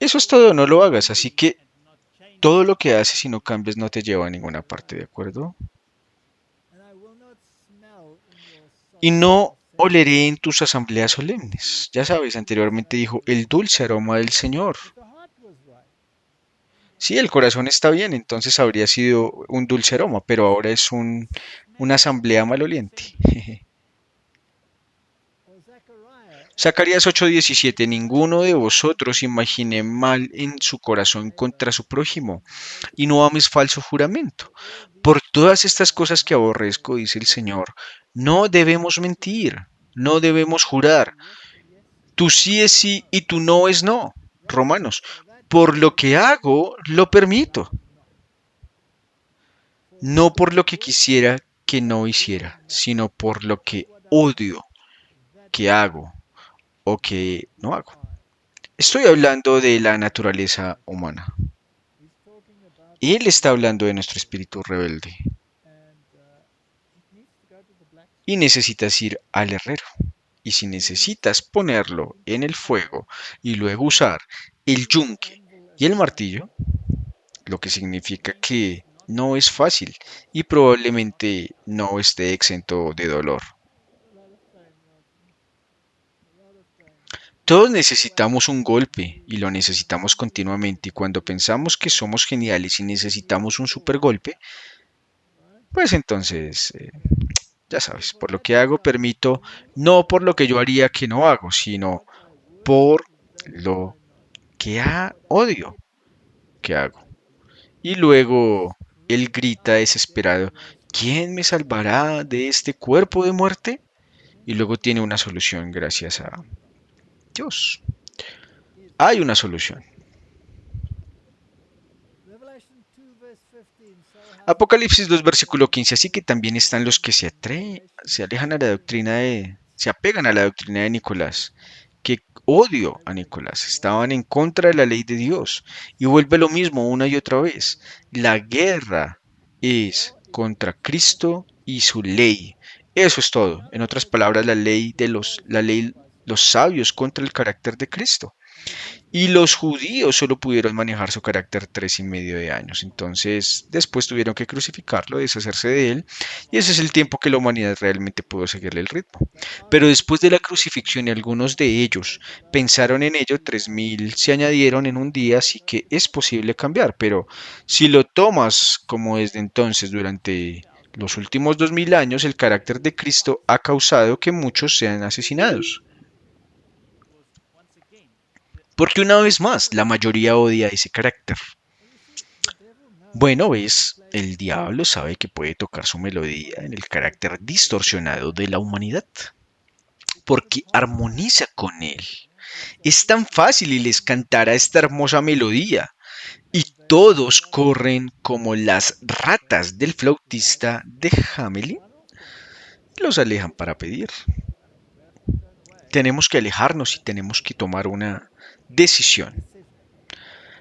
Eso es todo, no lo hagas. Así que todo lo que haces y no cambies no te lleva a ninguna parte, ¿de acuerdo? Y no oleré en tus asambleas solemnes. Ya sabes, anteriormente dijo el dulce aroma del Señor. Sí, el corazón está bien, entonces habría sido un dulce aroma, pero ahora es una asamblea maloliente. Zacarías 8:17. Ninguno de vosotros imagine mal en su corazón contra su prójimo, y no ames falso juramento. Por todas estas cosas que aborrezco, dice el Señor, no debemos mentir, no debemos jurar. Tu sí es sí y tu no es no. Romanos. Por lo que hago, lo permito, no por lo que quisiera que no hiciera, sino por lo que odio que hago o que no hago. Estoy hablando de la naturaleza humana. Él está hablando de nuestro espíritu rebelde. Y necesitas ir al herrero. Y si necesitas ponerlo en el fuego y luego usar el yunque y el martillo, lo que significa que no es fácil y probablemente no esté exento de dolor. Todos necesitamos un golpe y lo necesitamos continuamente. Y cuando pensamos que somos geniales y necesitamos un super golpe, pues entonces, ya sabes, por lo que hago permito, no por lo que yo haría que no hago, sino por lo que odio que hago. Y luego él grita desesperado, ¿quién me salvará de este cuerpo de muerte? Y luego tiene una solución gracias a Dios. Hay una solución. Apocalipsis 2, versículo 15. Así que también están los que se alejan a la doctrina se apegan a la doctrina de Nicolás, que odio a Nicolás, estaban en contra de la ley de Dios. Y vuelve lo mismo una y otra vez. La guerra es contra Cristo y su ley. Eso es todo. En otras palabras, la ley, los sabios contra el carácter de Cristo. Y los judíos solo pudieron manejar su carácter 3,5 años. Entonces, después tuvieron que crucificarlo, deshacerse de él. Y ese es el tiempo que la humanidad realmente pudo seguirle el ritmo. Pero después de la crucifixión y algunos de ellos pensaron en ello, 3,000 se añadieron en un día, así que es posible cambiar. Pero si lo tomas como desde entonces, durante los últimos 2,000 años, el carácter de Cristo ha causado que muchos sean asesinados. Porque una vez más, la mayoría odia ese carácter. Bueno, ves, el diablo sabe que puede tocar su melodía en el carácter distorsionado de la humanidad, porque armoniza con él. Es tan fácil y les cantará esta hermosa melodía, y todos corren como las ratas del flautista de Hamelin y los alejan para pedir. Tenemos que alejarnos y tenemos que tomar una decisión.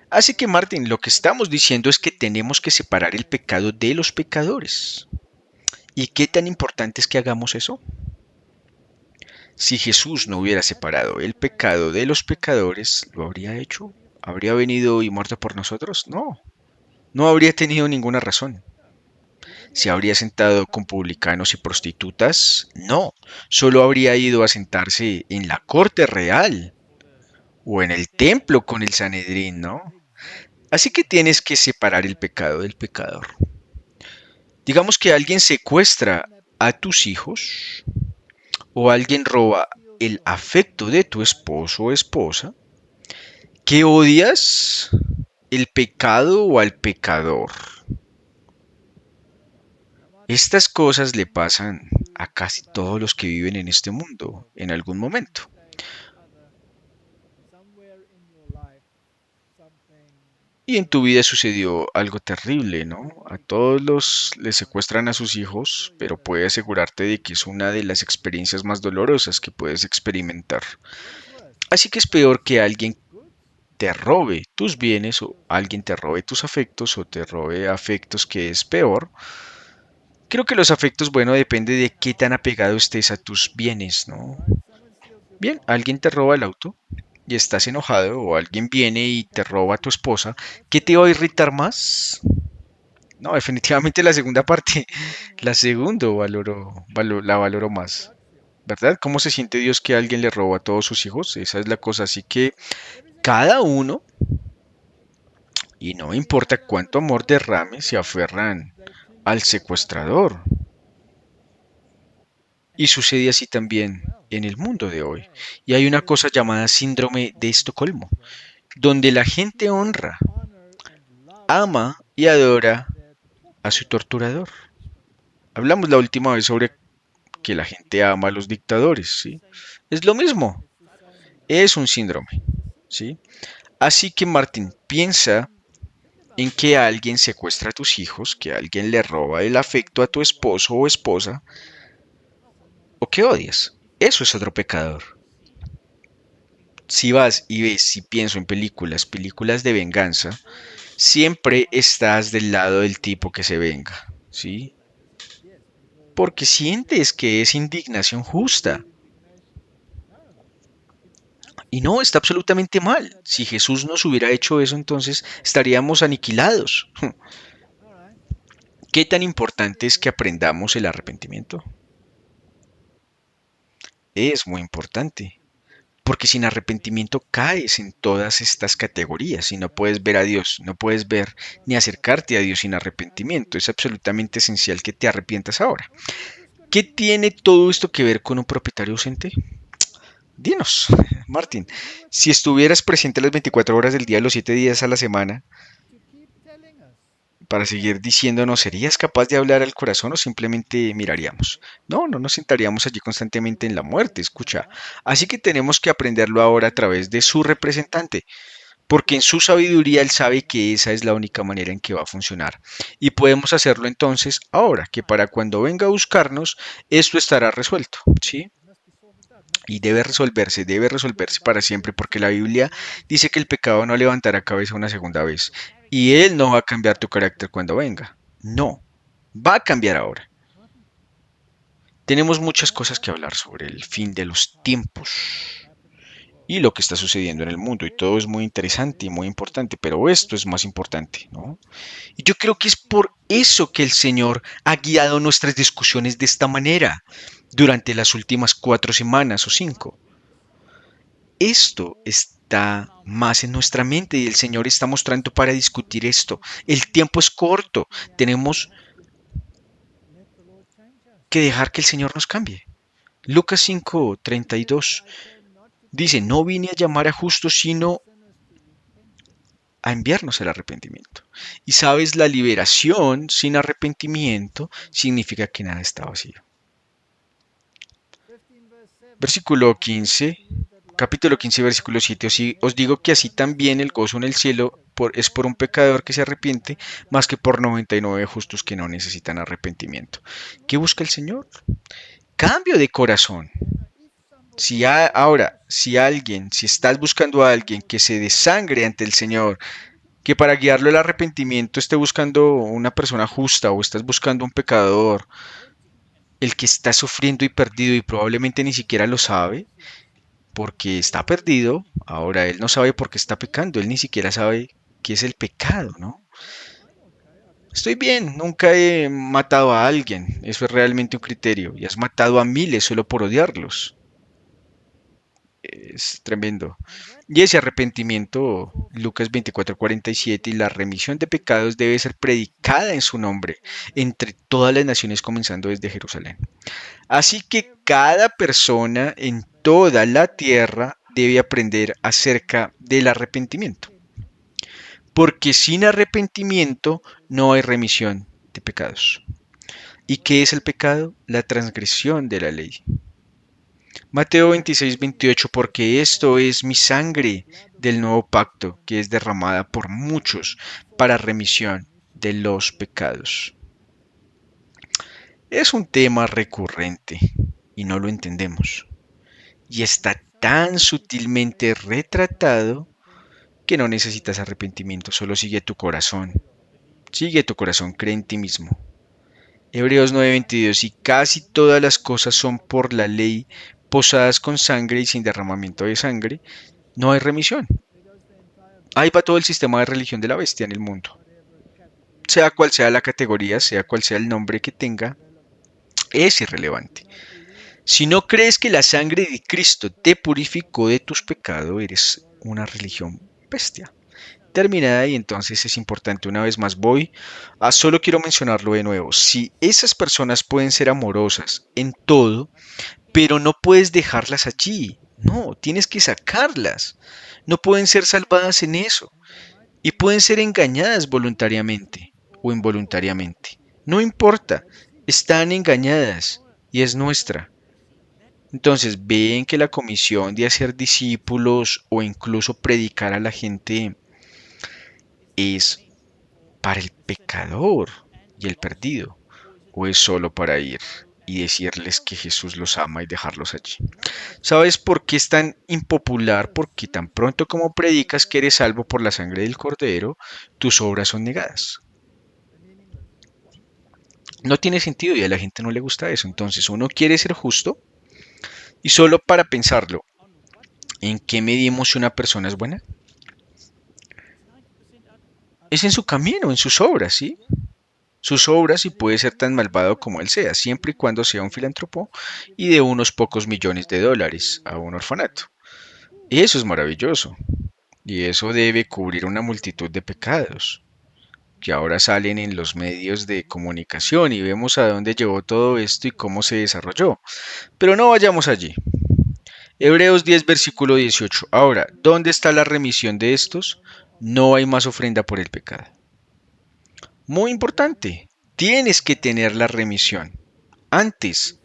Así que, Martín, lo que estamos diciendo es que tenemos que separar el pecado de los pecadores. ¿Y qué tan importante es que hagamos eso? Si Jesús no hubiera separado el pecado de los pecadores, ¿lo habría hecho? ¿Habría venido y muerto por nosotros? No, no habría tenido ninguna razón. ¿Se habría sentado con publicanos y prostitutas? No, solo habría ido a sentarse en la corte real o en el templo con el Sanedrín, ¿no? Así que tienes que separar el pecado del pecador. Digamos que alguien secuestra a tus hijos o alguien roba el afecto de tu esposo o esposa. ¿Qué odias? ¿El pecado o al pecador? Estas cosas le pasan a casi todos los que viven en este mundo en algún momento. Y en tu vida sucedió algo terrible, ¿no? A todos los les secuestran a sus hijos, pero puedo asegurarte de que es una de las experiencias más dolorosas que puedes experimentar. Así que es peor que alguien te robe tus bienes o alguien te robe tus afectos o te robe afectos, que es peor. Creo que los afectos, bueno, depende de qué tan apegado estés a tus bienes, ¿no? Bien, alguien te roba el auto y estás enojado o alguien viene y te roba a tu esposa. ¿Qué te va a irritar más? No, definitivamente la segunda parte. La segunda la valoro más. ¿Verdad? ¿Cómo se siente Dios que alguien le roba a todos sus hijos? Esa es la cosa. Así que cada uno, y no importa cuánto amor derrame, se aferran al secuestrador. Y sucede así también en el mundo de hoy. Y hay una cosa llamada síndrome de Estocolmo, donde la gente honra, ama y adora a su torturador. Hablamos la última vez sobre que la gente ama a los dictadores, ¿sí? Es lo mismo, es un síndrome, ¿sí? Así que, Martín, piensa en que alguien secuestra a tus hijos, que alguien le roba el afecto a tu esposo o esposa, o que odias. Eso es otro pecador. Si vas y ves, si pienso en películas de venganza, siempre estás del lado del tipo que se venga, ¿sí? Porque sientes que es indignación justa. Y no, está absolutamente mal. Si Jesús nos hubiera hecho eso, entonces estaríamos aniquilados. ¿Qué tan importante es que aprendamos el arrepentimiento? Es muy importante. porque sin arrepentimiento caes en todas estas categorías y no puedes ver a Dios, no puedes ver ni acercarte a Dios sin arrepentimiento. Es absolutamente esencial que te arrepientas ahora. ¿Qué tiene todo esto que ver con un propietario ausente? Dinos, Martín, si estuvieras presente las 24 horas del día, los 7 días a la semana, para seguir diciéndonos, ¿serías capaz de hablar al corazón o simplemente miraríamos? No, no nos sentaríamos allí constantemente en la muerte, escucha. Así que tenemos que aprenderlo ahora a través de su representante, porque en su sabiduría él sabe que esa es la única manera en que va a funcionar. Y podemos hacerlo entonces ahora, que para cuando venga a buscarnos, esto estará resuelto, ¿sí? Y debe resolverse para siempre, porque la Biblia dice que el pecado no levantará cabeza una segunda vez. Y Él no va a cambiar tu carácter cuando venga. No, va a cambiar ahora. Tenemos muchas cosas que hablar sobre el fin de los tiempos y lo que está sucediendo en el mundo. Y todo es muy interesante y muy importante, pero esto es más importante, ¿no? Y yo creo que es por eso que el Señor ha guiado nuestras discusiones de esta manera durante las últimas 4 semanas o 5. Esto está más en nuestra mente y el Señor está mostrando para discutir esto. El tiempo es corto. Tenemos que dejar que el Señor nos cambie. Lucas 5:32 dice, no vine a llamar a justos, sino a enviarnos al arrepentimiento. Y sabes, la liberación sin arrepentimiento significa que nada está vacío. Versículo 15, capítulo 15, versículo 7. Os digo que así también el gozo en el cielo es por un pecador que se arrepiente, más que por 99 justos que no necesitan arrepentimiento. ¿Qué busca el Señor? Cambio de corazón. Si estás buscando a alguien que se desangre ante el Señor, que para guiarlo al arrepentimiento esté buscando una persona justa o estás buscando un pecador, el que está sufriendo y perdido y probablemente ni siquiera lo sabe, porque está perdido, ahora él no sabe por qué está pecando, él ni siquiera sabe qué es el pecado, ¿no? Estoy bien, nunca he matado a alguien, eso es realmente un criterio, y has matado a miles solo por odiarlos. Es tremendo. Y ese arrepentimiento, Lucas 24:47, y la remisión de pecados debe ser predicada en su nombre entre todas las naciones comenzando desde Jerusalén. Así que cada persona en toda la tierra debe aprender acerca del arrepentimiento. Porque sin arrepentimiento no hay remisión de pecados. ¿Y qué es el pecado? La transgresión de la ley. Mateo 26:28, porque esto es mi sangre del nuevo pacto, que es derramada por muchos para remisión de los pecados. Es un tema recurrente y no lo entendemos. Y está tan sutilmente retratado que no necesitas arrepentimiento, solo sigue tu corazón. Sigue tu corazón, cree en ti mismo. Hebreos 9:22, y casi todas las cosas son por la ley posadas con sangre y sin derramamiento de sangre, no hay remisión. Ahí va todo el sistema de religión de la bestia en el mundo. Sea cual sea la categoría, sea cual sea el nombre que tenga, es irrelevante. Si no crees que la sangre de Cristo te purificó de tus pecados, eres una religión bestia. Terminada y entonces es importante, una vez más voy a solo quiero mencionarlo de nuevo. Si esas personas pueden ser amorosas en todo, pero no puedes dejarlas allí. No, tienes que sacarlas. No pueden ser salvadas en eso. Y pueden ser engañadas voluntariamente o involuntariamente. No importa, están engañadas y es nuestra. Entonces, ven que la comisión de hacer discípulos o incluso predicar a la gente es para el pecador y el perdido, o es solo para ir y decirles que Jesús los ama y dejarlos allí. ¿Sabes por qué es tan impopular? Porque tan pronto como predicas que eres salvo por la sangre del Cordero, tus obras son negadas. No tiene sentido y a la gente no le gusta eso. Entonces uno quiere ser justo y solo para pensarlo, ¿en qué medimos si una persona es buena? Es en su camino, en sus obras, ¿sí? Sus obras y puede ser tan malvado como él sea, siempre y cuando sea un filántropo y de unos pocos millones de dólares a un orfanato. Eso es maravilloso. Y eso debe cubrir una multitud de pecados que ahora salen en los medios de comunicación y vemos a dónde llevó todo esto y cómo se desarrolló. Pero no vayamos allí. Hebreos 10, versículo 18. Ahora, ¿dónde está la remisión de estos? No hay más ofrenda por el pecado. Muy importante. Tienes que tener la remisión antes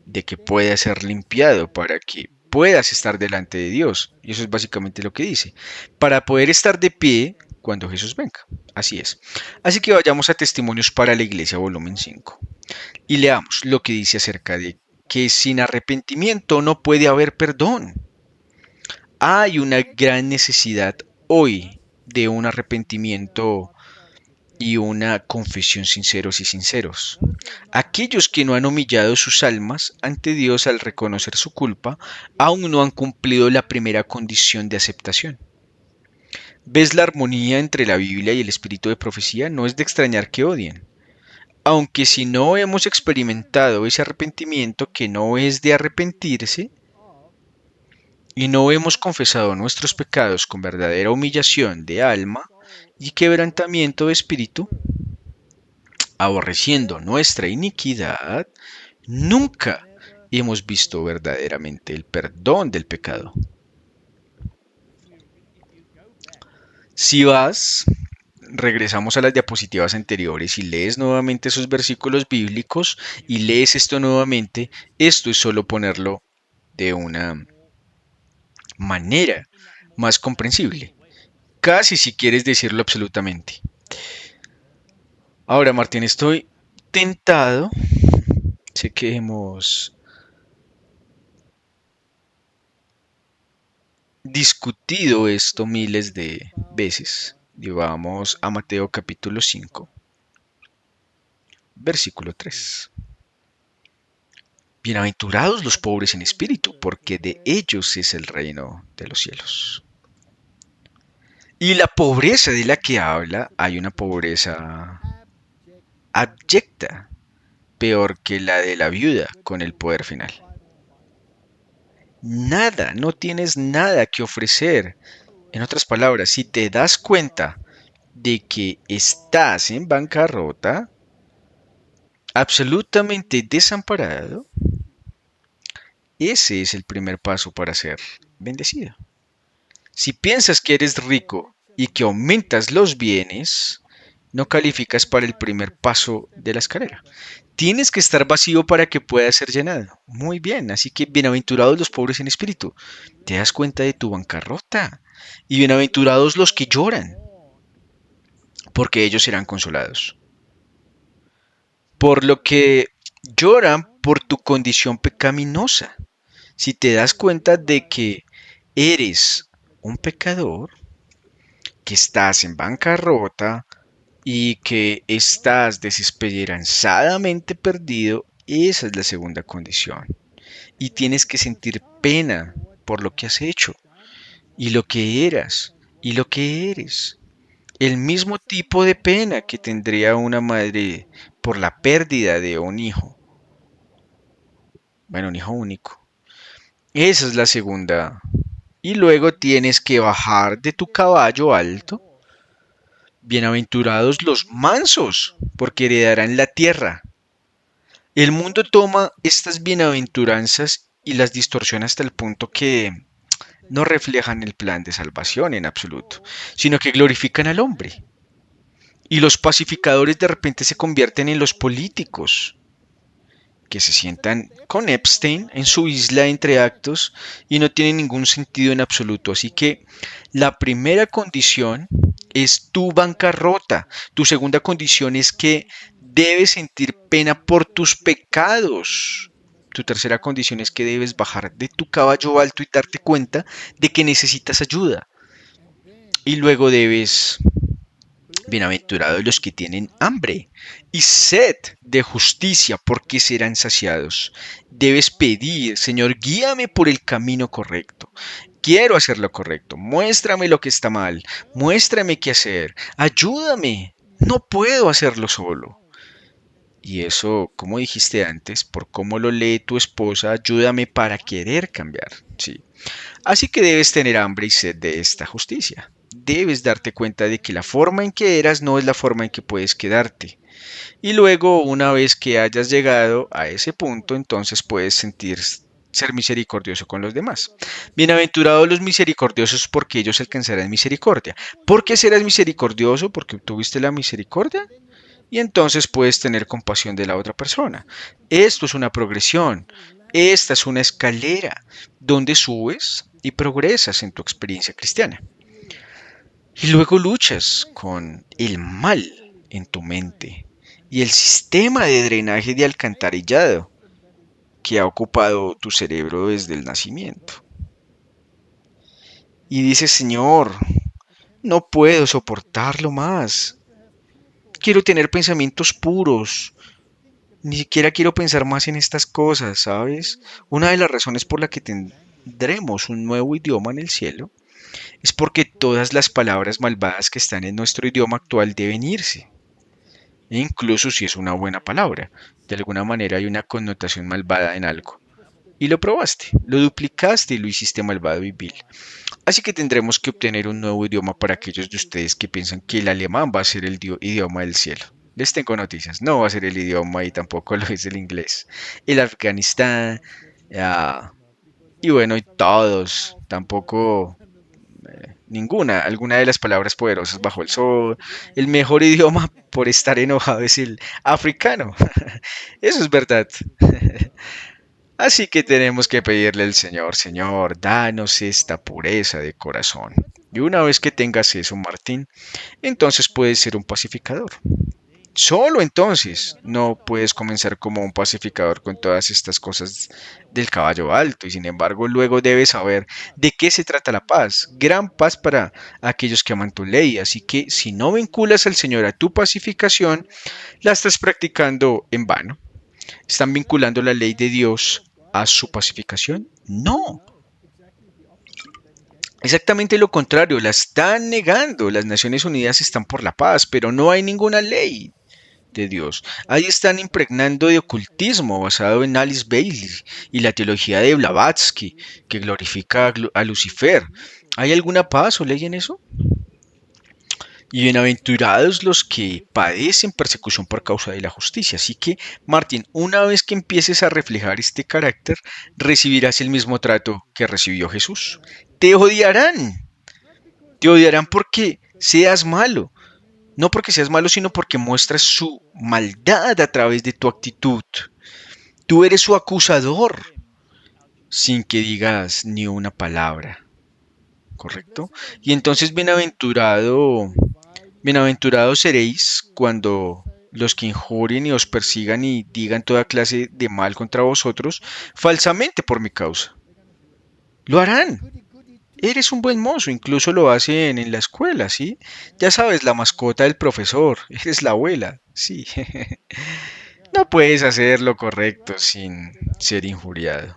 de que pueda ser limpiado para que puedas estar delante de Dios. Y eso es básicamente lo que dice. Para poder estar de pie cuando Jesús venga. Así es. Así que vayamos a Testimonios para la Iglesia, volumen 5. Y leamos lo que dice acerca de que sin arrepentimiento no puede haber perdón. Hay una gran necesidad hoy de un arrepentimiento y una confesión sinceros y sinceros. Aquellos que no han humillado sus almas ante Dios al reconocer su culpa, aún no han cumplido la primera condición de aceptación. ¿Ves la armonía entre la Biblia y el espíritu de profecía? No es de extrañar que odien. Aunque si no hemos experimentado ese arrepentimiento que no es de arrepentirse, y no hemos confesado nuestros pecados con verdadera humillación de alma y quebrantamiento de espíritu, aborreciendo nuestra iniquidad, nunca hemos visto verdaderamente el perdón del pecado. Si vas, regresamos a las diapositivas anteriores y lees nuevamente esos versículos bíblicos y lees esto nuevamente, esto es solo ponerlo de una manera más comprensible, casi si quieres decirlo absolutamente. Ahora, Martín, estoy tentado, sé que hemos discutido esto miles de veces. Y vamos a Mateo capítulo 5, versículo 3. Bienaventurados los pobres en espíritu, porque de ellos es el reino de los cielos. Y la pobreza de la que habla, hay una pobreza abyecta, peor que la de la viuda con el poder final. Nada, no tienes nada que ofrecer. En otras palabras, si te das cuenta de que estás en bancarrota, absolutamente desamparado, ese es el primer paso para ser bendecido. Si piensas que eres rico y que aumentas los bienes, no calificas para el primer paso de la escalera. Tienes que estar vacío para que pueda ser llenado. Muy bien, así que bienaventurados los pobres en espíritu. Te das cuenta de tu bancarrota. Y bienaventurados los que lloran, porque ellos serán consolados. Por lo que lloran por tu condición pecaminosa. Si te das cuenta de que eres un pecador, que estás en bancarrota y que estás desesperanzadamente perdido, esa es la segunda condición. Y tienes que sentir pena por lo que has hecho y lo que eras y lo que eres. El mismo tipo de pena que tendría una madre por la pérdida de un hijo. Bueno, un hijo único. Esa es la segunda. Y luego tienes que bajar de tu caballo alto. Bienaventurados los mansos, porque heredarán la tierra. El mundo toma estas bienaventuranzas y las distorsiona hasta el punto que no reflejan el plan de salvación en absoluto, sino que glorifican al hombre. Y los pacificadores de repente se convierten en los políticos, que se sientan con Epstein en su isla entre actos y no tienen ningún sentido en absoluto. Así que la primera condición es tu bancarrota. Tu segunda condición es que debes sentir pena por tus pecados. Tu tercera condición es que debes bajar de tu caballo alto y darte cuenta de que necesitas ayuda. Y luego debes bienaventurados los que tienen hambre y sed de justicia, porque serán saciados. Debes pedir, Señor, guíame por el camino correcto. Quiero hacer lo correcto. Muéstrame lo que está mal. Muéstrame qué hacer. Ayúdame. No puedo hacerlo solo. Y eso, como dijiste antes, por cómo lo lee tu esposa, ayúdame para querer cambiar. Sí. Así que debes tener hambre y sed de esta justicia. Debes darte cuenta de que la forma en que eras no es la forma en que puedes quedarte. Y luego, una vez que hayas llegado a ese punto, entonces puedes sentir ser misericordioso con los demás. Bienaventurados los misericordiosos porque ellos alcanzarán misericordia. ¿Por qué serás misericordioso? Porque tuviste la misericordia y entonces puedes tener compasión de la otra persona. Esto es una progresión. Esta es una escalera donde subes y progresas en tu experiencia cristiana. Y luego luchas con el mal en tu mente y el sistema de drenaje de alcantarillado que ha ocupado tu cerebro desde el nacimiento. Y dices, Señor, no puedo soportarlo más. Quiero tener pensamientos puros. Ni siquiera quiero pensar más en estas cosas, ¿sabes? Una de las razones por la que tendremos un nuevo idioma en el cielo es porque todas las palabras malvadas que están en nuestro idioma actual deben irse. E incluso si es una buena palabra, de alguna manera hay una connotación malvada en algo. Y lo probaste, lo duplicaste y lo hiciste malvado y vil. Así que tendremos que obtener un nuevo idioma para aquellos de ustedes que piensan que el alemán va a ser el idioma del cielo. Les tengo noticias, no va a ser el idioma y tampoco lo es el inglés. El Afganistán, ah, y bueno, y todos, tampoco ninguna, alguna de las palabras poderosas bajo el sol. El mejor idioma por estar enojado es el africano. Eso es verdad. Así que tenemos que pedirle al Señor, Señor, danos esta pureza de corazón. Y una vez que tengas eso, Martín, entonces puedes ser un pacificador. Solo entonces no puedes comenzar como un pacificador con todas estas cosas del caballo alto y sin embargo luego debes saber de qué se trata la paz. Gran paz para aquellos que aman tu ley. Así que si no vinculas al Señor a tu pacificación, la estás practicando en vano. ¿Están vinculando la ley de Dios a su pacificación? No, exactamente lo contrario, la están negando. Las Naciones Unidas están por la paz, pero no hay ninguna ley de Dios. Ahí están impregnando de ocultismo basado en Alice Bailey y la teología de Blavatsky, que glorifica a Lucifer. ¿Hay alguna paz o ley en eso? Y bienaventurados los que padecen persecución por causa de la justicia. Así que, Martín, una vez que empieces a reflejar este carácter, recibirás el mismo trato que recibió Jesús. Te odiarán. Te odiarán porque seas malo. No porque seas malo, sino porque muestras su maldad a través de tu actitud. Tú eres su acusador sin que digas ni una palabra. ¿Correcto? Y entonces, bienaventurados seréis cuando los que injurien y os persigan y digan toda clase de mal contra vosotros, falsamente por mi causa. Lo harán. Eres un buen mozo, incluso lo hacen en la escuela, ¿sí? Ya sabes, la mascota del profesor, eres la abuela, sí. No puedes hacer lo correcto sin ser injuriado.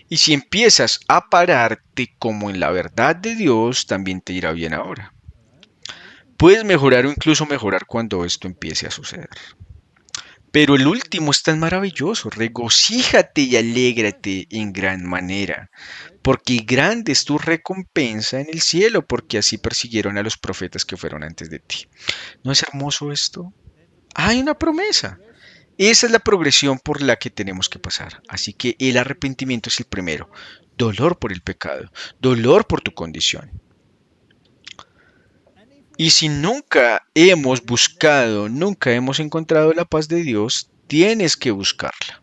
Y si empiezas a pararte como en la verdad de Dios, también te irá bien ahora. Puedes mejorar o incluso mejorar cuando esto empiece a suceder. Pero el último es tan maravilloso. Regocíjate y alégrate en gran manera, porque grande es tu recompensa en el cielo, porque así persiguieron a los profetas que fueron antes de ti. ¿No es hermoso esto? Hay una promesa. Esa es la progresión por la que tenemos que pasar. Así que el arrepentimiento es el primero. Dolor por el pecado, dolor por tu condición. Y si nunca hemos buscado, nunca hemos encontrado la paz de Dios, tienes que buscarla.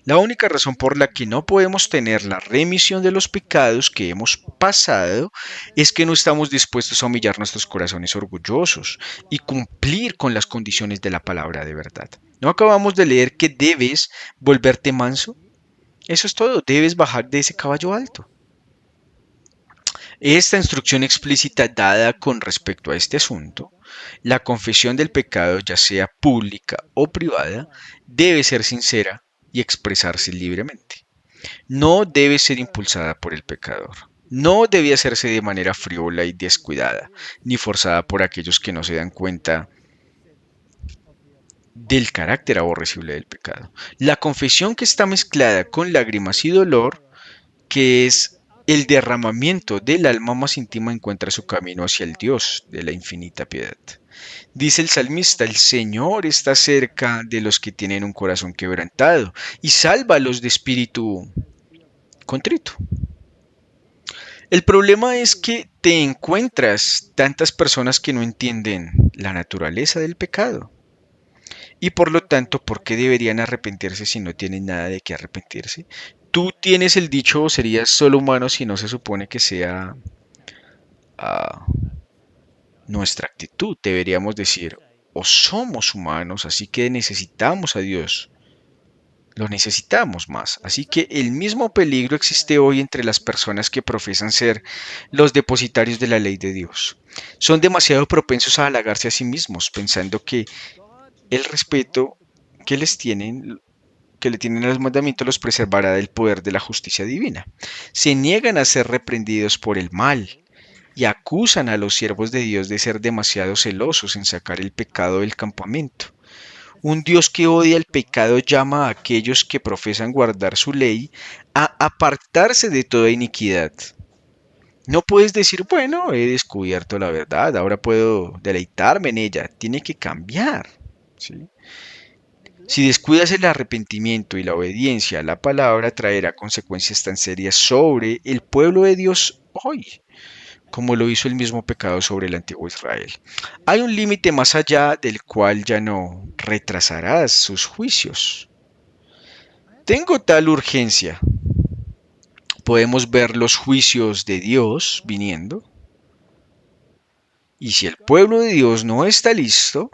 La única razón por la que no podemos tener la remisión de los pecados que hemos pasado es que no estamos dispuestos a humillar nuestros corazones orgullosos y cumplir con las condiciones de la palabra de verdad. ¿No acabamos de leer que debes volverte manso? Eso es todo, debes bajar de ese caballo alto. Esta instrucción explícita dada con respecto a este asunto, la confesión del pecado, ya sea pública o privada, debe ser sincera y expresarse libremente. No debe ser impulsada por el pecador. No debe hacerse de manera frívola y descuidada, ni forzada por aquellos que no se dan cuenta del carácter aborrecible del pecado. La confesión que está mezclada con lágrimas y dolor, que es el derramamiento del alma más íntima, encuentra su camino hacia el Dios de la infinita piedad. Dice el salmista, el Señor está cerca de los que tienen un corazón quebrantado y salva a los de espíritu contrito. El problema es que te encuentras tantas personas que no entienden la naturaleza del pecado. Y por lo tanto, ¿por qué deberían arrepentirse si no tienen nada de qué arrepentirse? Tú tienes el dicho, o serías solo humano si no se supone que sea ah, nuestra actitud. Deberíamos decir, o somos humanos, así que necesitamos a Dios. Lo necesitamos más. Así que el mismo peligro existe hoy entre las personas que profesan ser los depositarios de la ley de Dios. Son demasiado propensos a halagarse a sí mismos, pensando que el respeto que les tienen que le tienen a los mandamientos los preservará del poder de la justicia divina. Se niegan a ser reprendidos por el mal y acusan a los siervos de Dios de ser demasiado celosos en sacar el pecado del campamento. Un Dios que odia el pecado llama a aquellos que profesan guardar su ley a apartarse de toda iniquidad. No puedes decir, bueno, he descubierto la verdad, ahora puedo deleitarme en ella. Tiene que cambiar. ¿Sí? Si descuidas el arrepentimiento y la obediencia a la palabra, traerá consecuencias tan serias sobre el pueblo de Dios hoy, como lo hizo el mismo pecado sobre el antiguo Israel. Hay un límite más allá del cual ya no retrasarás sus juicios. Tengo tal urgencia. Podemos ver los juicios de Dios viniendo. Y si el pueblo de Dios no está listo,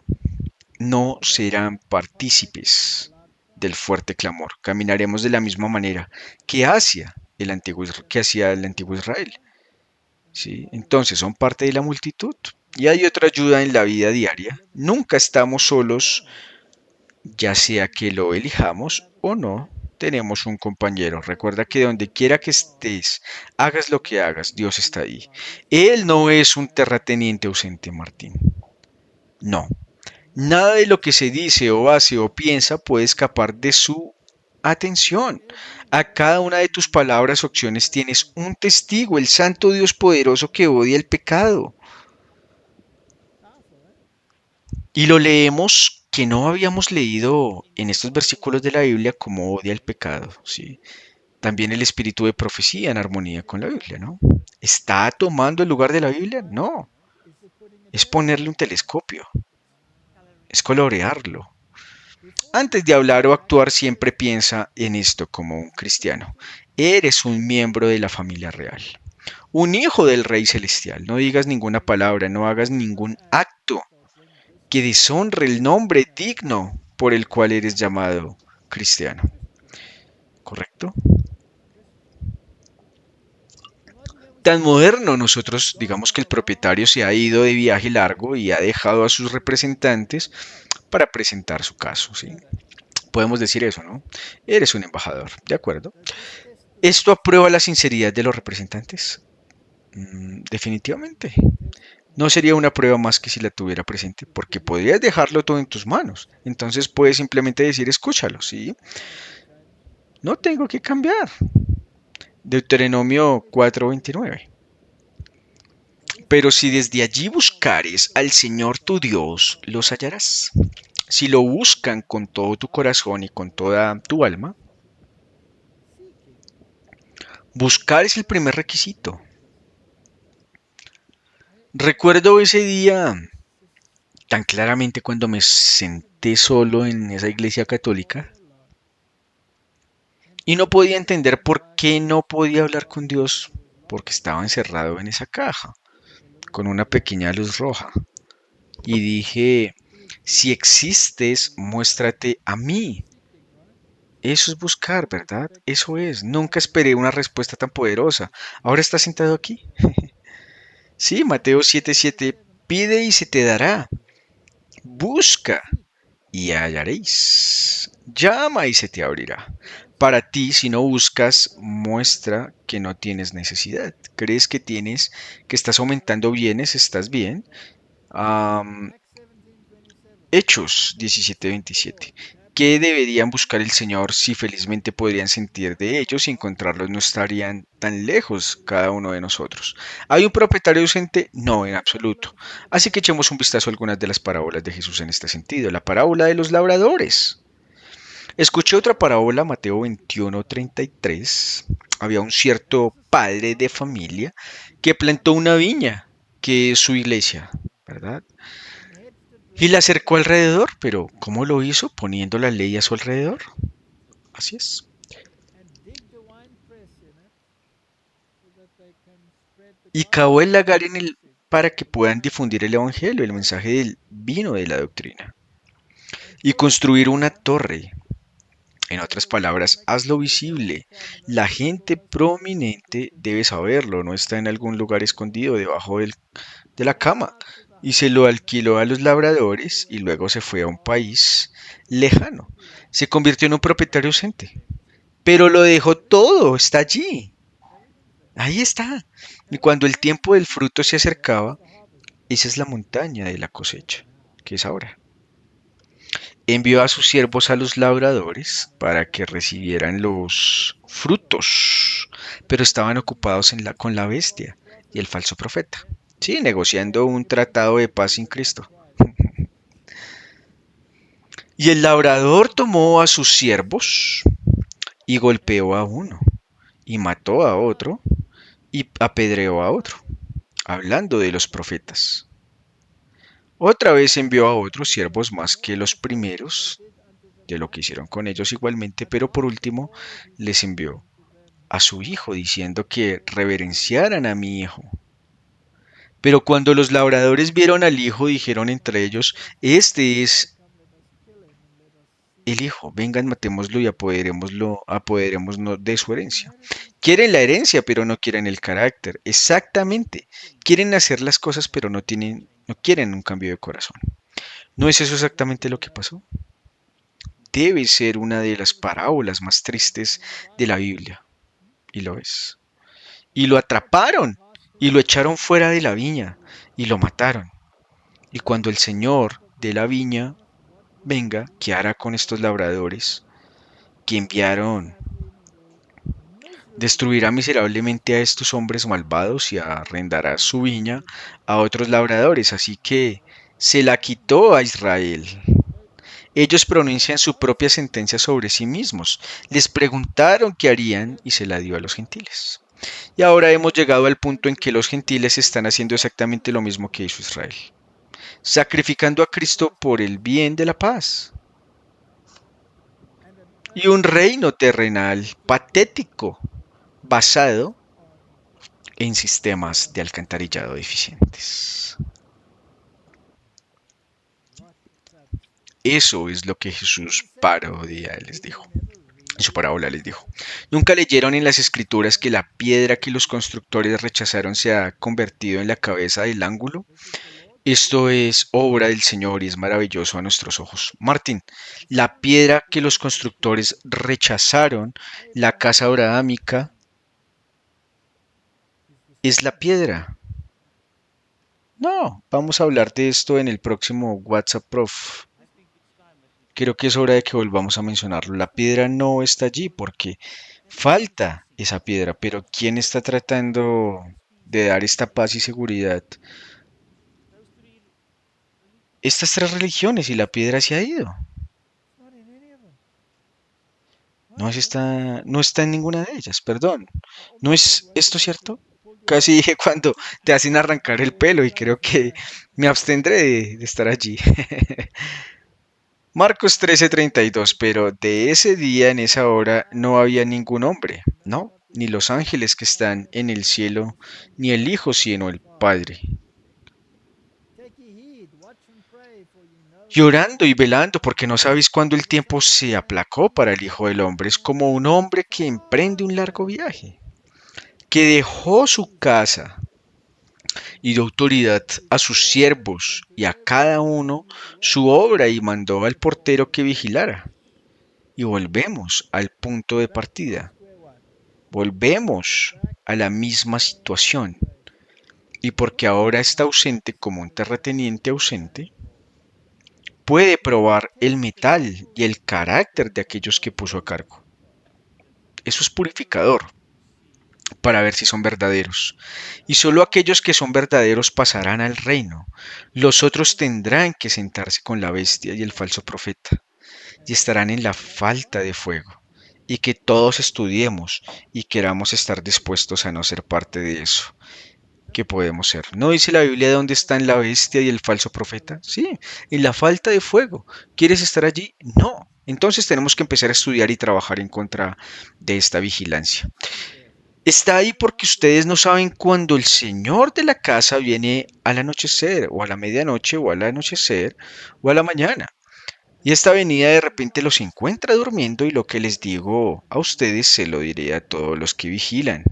no serán partícipes del fuerte clamor. Caminaremos de la misma manera que hacía el antiguo Israel. ¿Sí? Entonces son parte de la multitud. Y hay otra ayuda en la vida diaria. Nunca estamos solos, ya sea que lo elijamos o no. Tenemos un compañero. Recuerda que donde quiera que estés, hagas lo que hagas, Dios está ahí. Él no es un terrateniente ausente, Martín. No, nada de lo que se dice o hace o piensa puede escapar de su atención. A cada una de tus palabras o acciones tienes un testigo, el Santo Dios poderoso que odia el pecado. Y lo leemos que no habíamos leído en estos versículos de la Biblia como odia el pecado, ¿sí? También el espíritu de profecía en armonía con la Biblia, ¿no? ¿Está tomando el lugar de la Biblia? No, es ponerle un telescopio, es colorearlo. Antes de hablar o actuar, siempre piensa en esto como un cristiano. Eres un miembro de la familia real, un hijo del Rey Celestial. No digas ninguna palabra, no hagas ningún acto que deshonre el nombre digno por el cual eres llamado cristiano. ¿Correcto? Tan moderno nosotros, digamos que el propietario se ha ido de viaje largo y ha dejado a sus representantes para presentar su caso, ¿sí? Podemos decir eso, ¿no? Eres un embajador, ¿de acuerdo? ¿Esto aprueba la sinceridad de los representantes? Definitivamente. No sería una prueba más que si la tuviera presente, porque podrías dejarlo todo en tus manos. Entonces puedes simplemente decir, escúchalo, ¿sí? No tengo que cambiar. Deuteronomio 4:29. Pero si desde allí buscares al Señor tu Dios, los hallarás. Si lo buscan con todo tu corazón y con toda tu alma, buscar es el primer requisito. Recuerdo ese día tan claramente cuando me senté solo en esa iglesia católica y no podía entender por qué no podía hablar con Dios, porque estaba encerrado en esa caja, con una pequeña luz roja. Y dije, si existes, muéstrate a mí. Eso es buscar, ¿verdad? Eso es. Nunca esperé una respuesta tan poderosa. Ahora estás sentado aquí. Sí, Mateo 7:7. Pide y se te dará. Busca y hallaréis. Llama y se te abrirá. Para ti, si no buscas, muestra que no tienes necesidad. ¿Crees que que estás aumentando bienes? ¿Estás bien? Am, Hechos 17:27. ¿Qué deberían buscar el Señor si felizmente podrían sentir de ellos y encontrarlos no estarían tan lejos cada uno de nosotros? ¿Hay un propietario ausente? No, en absoluto. Así que echemos un vistazo a algunas de las parábolas de Jesús en este sentido. La parábola de los labradores. Escuché otra parábola, Mateo 21:33. Había un cierto padre de familia que plantó una viña, que es su iglesia, ¿verdad? Y la acercó alrededor, pero ¿cómo lo hizo? Poniendo la ley a su alrededor. Así es. Y cavó el lagar en el para que puedan difundir el evangelio, el mensaje del vino de la doctrina. Y construir una torre. En otras palabras, hazlo visible. La gente prominente debe saberlo, no está en algún lugar escondido debajo de la cama. Y se lo alquiló a los labradores y luego se fue a un país lejano. Se convirtió en un propietario ausente. Pero lo dejó todo, está allí. Ahí está. Y cuando el tiempo del fruto se acercaba, esa es la montaña de la cosecha, que es ahora. Envió a sus siervos a los labradores para que recibieran los frutos, pero estaban ocupados con la bestia y el falso profeta. Sí, negociando un tratado de paz sin Cristo. Y el labrador tomó a sus siervos y golpeó a uno, y mató a otro, y apedreó a otro, hablando de los profetas. Otra vez envió a otros siervos más que los primeros, de lo que hicieron con ellos igualmente, pero por último les envió a su hijo, diciendo que reverenciaran a mi hijo. Pero cuando los labradores vieron al hijo, dijeron entre ellos, este es el hijo, vengan, matémoslo y apoderémonos de su herencia. Quieren la herencia, pero no quieren el carácter. Exactamente. Quieren hacer las cosas, pero no quieren un cambio de corazón. ¿No es eso exactamente lo que pasó? Debe ser una de las parábolas más tristes de la Biblia, y lo es. Y lo atraparon, y lo echaron fuera de la viña, y lo mataron. Y cuando el señor de la viña venga, ¿qué hará con estos labradores que enviaron? Destruirá miserablemente a estos hombres malvados y arrendará su viña a otros labradores. Así que se la quitó a Israel. Ellos pronuncian su propia sentencia sobre sí mismos. Les preguntaron qué harían y se la dio a los gentiles. Y ahora hemos llegado al punto en que los gentiles están haciendo exactamente lo mismo que hizo Israel, sacrificando a Cristo por el bien de la paz. Y un reino terrenal patético, basado en sistemas de alcantarillado deficientes. Eso es lo que Jesús parodia les dijo. En su parábola les dijo, ¿nunca leyeron en las escrituras que la piedra que los constructores rechazaron se ha convertido en la cabeza del ángulo? Esto es obra del Señor y es maravilloso a nuestros ojos. Martín, la piedra que los constructores rechazaron, la casa abrahámica, es la piedra. No, vamos a hablar de esto en el próximo WhatsApp Prof. Creo que es hora de que volvamos a mencionarlo. La piedra no está allí porque falta esa piedra, pero ¿quién está tratando de dar esta paz y seguridad? Estas tres religiones y la piedra se ha ido. No está en ninguna de ellas, perdón. ¿No es esto cierto? Casi dije cuando te hacen arrancar el pelo y creo que me abstendré de estar allí. Marcos 13:32, pero de ese día en esa hora no había ningún hombre, ¿no? Ni los ángeles que están en el cielo, ni el Hijo, sino el Padre. Llorando y velando porque no sabéis cuándo el tiempo se aplacó para el Hijo del Hombre. Es como un hombre que emprende un largo viaje, que dejó su casa y dio autoridad a sus siervos y a cada uno su obra y mandó al portero que vigilara. Y volvemos al punto de partida. Volvemos a la misma situación. Y porque ahora está ausente como un terrateniente ausente, puede probar el metal y el carácter de aquellos que puso a cargo. Eso es purificador para ver si son verdaderos. Y solo aquellos que son verdaderos pasarán al reino. Los otros tendrán que sentarse con la bestia y el falso profeta, y estarán en la falta de fuego. Y que todos estudiemos y queramos estar dispuestos a no ser parte de eso. ¿Qué podemos ser? ¿No dice la Biblia dónde están la bestia y el falso profeta? Sí, en la falta de fuego. ¿Quieres estar allí? No. Entonces tenemos que empezar a estudiar y trabajar en contra de esta vigilancia. Está ahí porque ustedes no saben cuándo el señor de la casa viene al anochecer, o a la medianoche, o al anochecer, o a la mañana. Y esta venida de repente los encuentra durmiendo y lo que les digo a ustedes se lo diré a todos los que vigilan.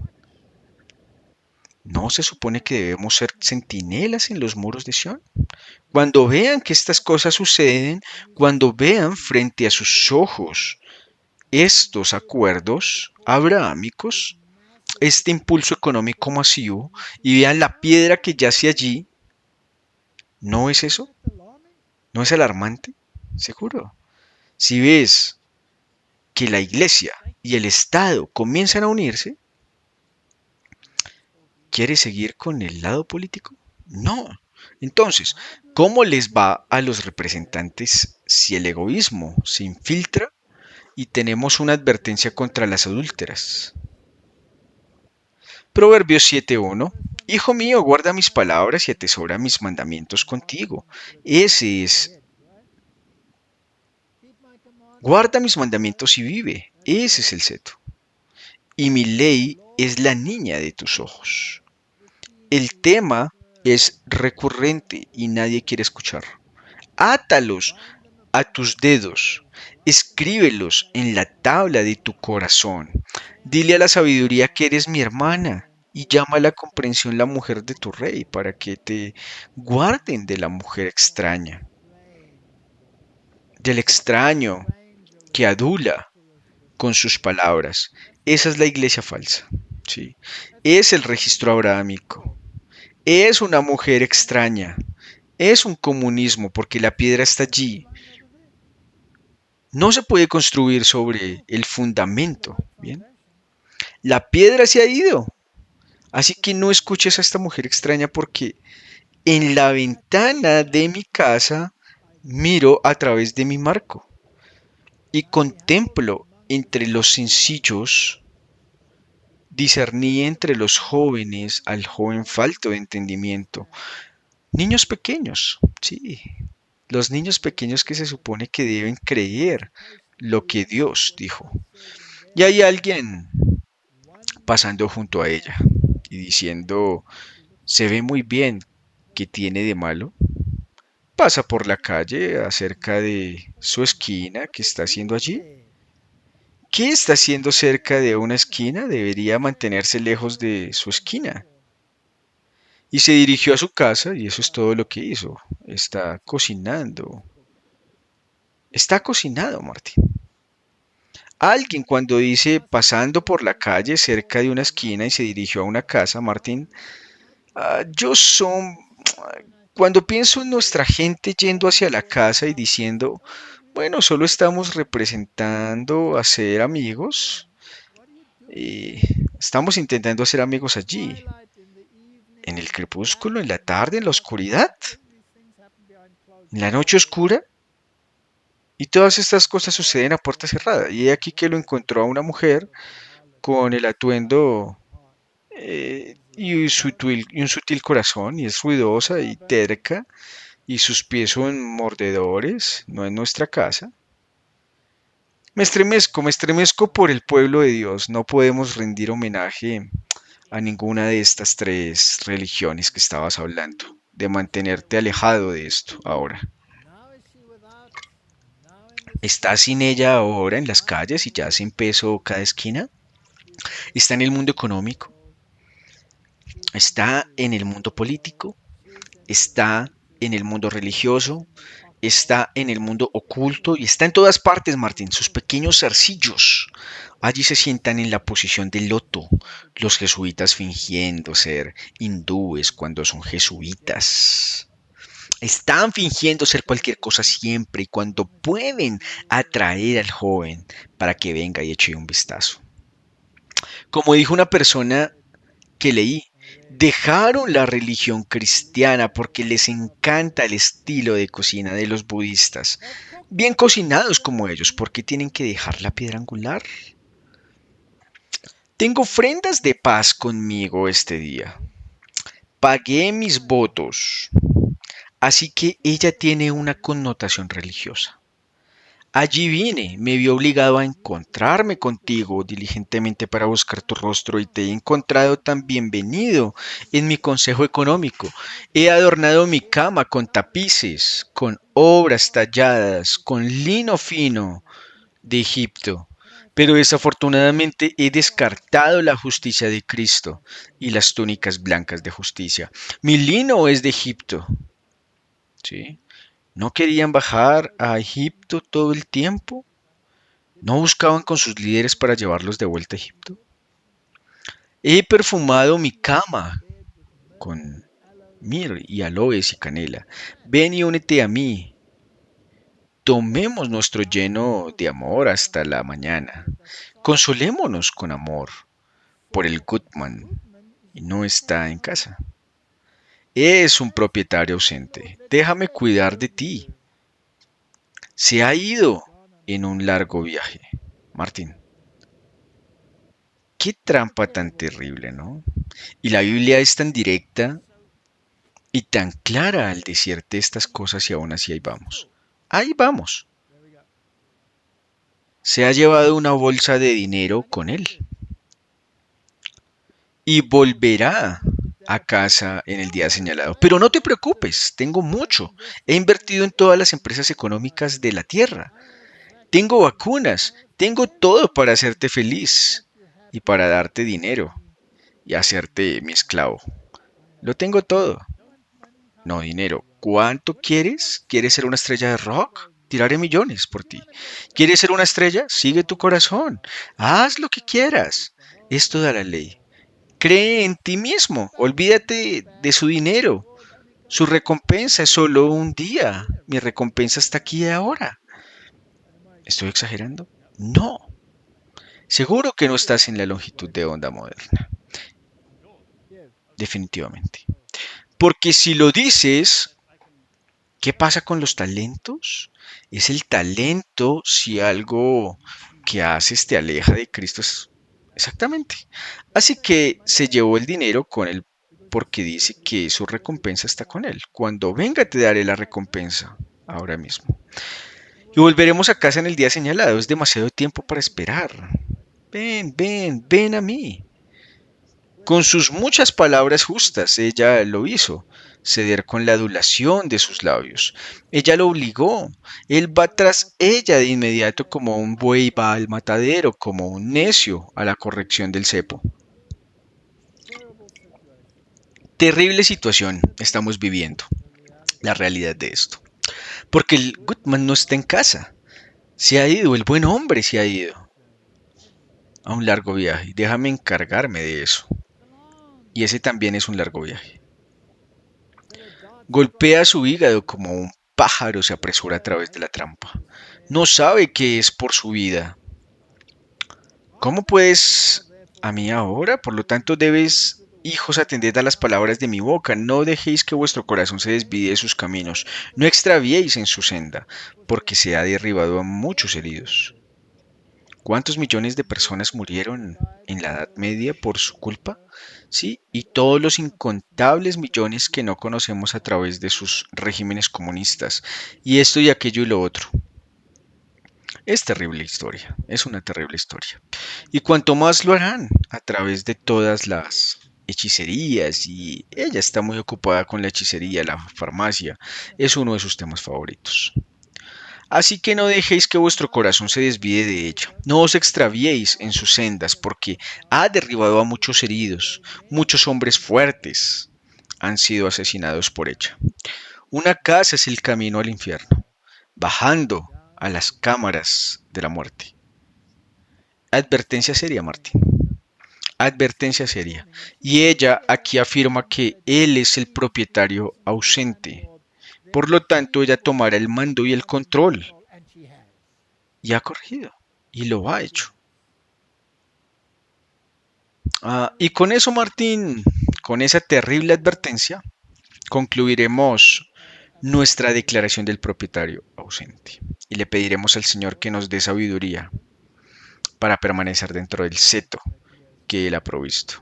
¿No se supone que debemos ser centinelas en los muros de Sión? Cuando vean que estas cosas suceden, cuando vean frente a sus ojos estos acuerdos abrahámicos, este impulso económico masivo, y vean la piedra que yace allí, ¿no es eso? ¿No es alarmante? Seguro. Si ves que la iglesia y el Estado comienzan a unirse, ¿quieres seguir con el lado político? No. Entonces, ¿cómo les va a los representantes si el egoísmo se infiltra y tenemos una advertencia contra las adúlteras? Proverbios 7:1. Hijo mío, guarda mis palabras y atesora mis mandamientos contigo. Ese es, guarda mis mandamientos y vive. Ese es el seto. Y mi ley es la niña de tus ojos. El tema es recurrente y nadie quiere escuchar. Átalos a tus dedos, escríbelos en la tabla de tu corazón. Dile a la sabiduría que eres mi hermana y llama a la comprensión la mujer de tu rey para que te guarden de la mujer extraña, del extraño que adula con sus palabras. Esa es la iglesia falsa, ¿sí? Es el registro abrahámico. Es una mujer extraña. Es un comunismo porque la piedra está allí. No se puede construir sobre el fundamento, ¿bien? La piedra se ha ido. Así que no escuches a esta mujer extraña porque en la ventana de mi casa miro a través de mi marco y contemplo entre los sencillos, discerní entre los jóvenes al joven falto de entendimiento. Niños pequeños, sí, los niños pequeños que se supone que deben creer lo que Dios dijo. Y hay alguien pasando junto a ella y diciendo, se ve muy bien, ¿qué tiene de malo? Pasa por la calle acerca de su esquina, ¿qué está haciendo allí? ¿Qué está haciendo cerca de una esquina? Debería mantenerse lejos de su esquina. Y se dirigió a su casa y eso es todo lo que hizo. Está cocinando. Está cocinado, Martín. Alguien cuando dice pasando por la calle cerca de una esquina y se dirigió a una casa, Martín, yo son, cuando pienso en nuestra gente yendo hacia la casa y diciendo, bueno, solo estamos representando a ser amigos y estamos intentando hacer amigos allí, en el crepúsculo, en la tarde, en la oscuridad, en la noche oscura, y todas estas cosas suceden a puerta cerrada. Y he aquí que lo encontró a una mujer con el atuendo y un sutil corazón, y es ruidosa y terca, y sus pies son mordedores, no en nuestra casa. Me estremezco por el pueblo de Dios. No podemos rendir homenaje a ninguna de estas tres religiones que estabas hablando, de mantenerte alejado de esto ahora. ¿Estás sin ella ahora en las calles y ya se empezó cada esquina? ¿Está en el mundo económico? ¿Está en el mundo político? ¿Está en el mundo religioso? Está en el mundo oculto y está en todas partes, Martín. Sus pequeños zarcillos. Allí se sientan en la posición de loto, los jesuitas fingiendo ser hindúes cuando son jesuitas. Están fingiendo ser cualquier cosa siempre y cuando pueden atraer al joven para que venga y eche un vistazo. Como dijo una persona que leí, dejaron la religión cristiana porque les encanta el estilo de cocina de los budistas. Bien cocinados como ellos, ¿por qué tienen que dejar la piedra angular? Tengo ofrendas de paz conmigo este día. Pagué mis votos, así que ella tiene una connotación religiosa. Allí vine, me vi obligado a encontrarme contigo diligentemente para buscar tu rostro y te he encontrado tan bienvenido en mi consejo económico. He adornado mi cama con tapices, con obras talladas, con lino fino de Egipto. Pero desafortunadamente he descartado la justicia de Cristo y las túnicas blancas de justicia. Mi lino es de Egipto, ¿sí? ¿No querían bajar a Egipto todo el tiempo? ¿No buscaban con sus líderes para llevarlos de vuelta a Egipto? He perfumado mi cama con mir y aloes y canela. Ven y únete a mí. Tomemos nuestro lleno de amor hasta la mañana. Consolémonos con amor por el Goodman y no está en casa. Es un propietario ausente. Déjame cuidar de ti. Se ha ido en un largo viaje. Martín, qué trampa tan terrible, ¿no? Y la Biblia es tan directa y tan clara al decirte estas cosas y aún así ahí vamos. Ahí vamos. Se ha llevado una bolsa de dinero con él y volverá a casa en el día señalado. Pero no te preocupes, tengo mucho. He invertido en todas las empresas económicas de la tierra. Tengo vacunas, tengo todo para hacerte feliz y para darte dinero y hacerte mi esclavo. Lo tengo todo. No, dinero. ¿Cuánto quieres? ¿Quieres ser una estrella de rock? Tiraré millones por ti. ¿Quieres ser una estrella? Sigue tu corazón. Haz lo que quieras. Es toda la ley. Cree en ti mismo. Olvídate de su dinero. Su recompensa es solo un día. Mi recompensa está aquí y ahora. ¿Estoy exagerando? No. Seguro que no estás en la longitud de onda moderna. Definitivamente. Porque si lo dices, ¿qué pasa con los talentos? Es el talento si algo que haces te aleja de Cristo. Exactamente. Así que se llevó el dinero con él porque dice que su recompensa está con él. Cuando venga te daré la recompensa ahora mismo. Y volveremos a casa en el día señalado. Es demasiado tiempo para esperar. Ven, ven, ven a mí. Con sus muchas palabras justas, ella lo hizo, ceder con la adulación de sus labios. Ella lo obligó. Él va tras ella de inmediato como un buey va al matadero, como un necio a la corrección del cepo. Terrible situación estamos viviendo, la realidad de esto. Porque el Goodman no está en casa. Se ha ido, el buen hombre se ha ido a un largo viaje. Déjame encargarme de eso. Y ese también es un largo viaje. Golpea su hígado como un pájaro se apresura a través de la trampa. No sabe que es por su vida. ¿Cómo puedes a mí ahora? Por lo tanto, debes, hijos, atended a las palabras de mi boca. No dejéis que vuestro corazón se desvíe de sus caminos. No extraviéis en su senda, porque se ha derribado a muchos heridos. ¿Cuántos millones de personas murieron en la Edad Media por su culpa? Sí, y todos los incontables millones que no conocemos a través de sus regímenes comunistas, y esto y aquello y lo otro. Es terrible historia, es una terrible historia. Y cuanto más lo harán a través de todas las hechicerías, y ella está muy ocupada con la hechicería, la farmacia, es uno de sus temas favoritos. Así que no dejéis que vuestro corazón se desvíe de ella. No os extraviéis en sus sendas, porque ha derribado a muchos heridos, muchos hombres fuertes han sido asesinados por ella. Una casa es el camino al infierno, bajando a las cámaras de la muerte. Advertencia seria, Martín. Advertencia seria. Y ella aquí afirma que él es el propietario ausente. Por lo tanto, ella tomará el mando y el control. Y ha corregido. Y lo ha hecho. Y con eso, Martín, con esa terrible advertencia, concluiremos nuestra declaración del propietario ausente. Y le pediremos al Señor que nos dé sabiduría para permanecer dentro del seto que Él ha provisto.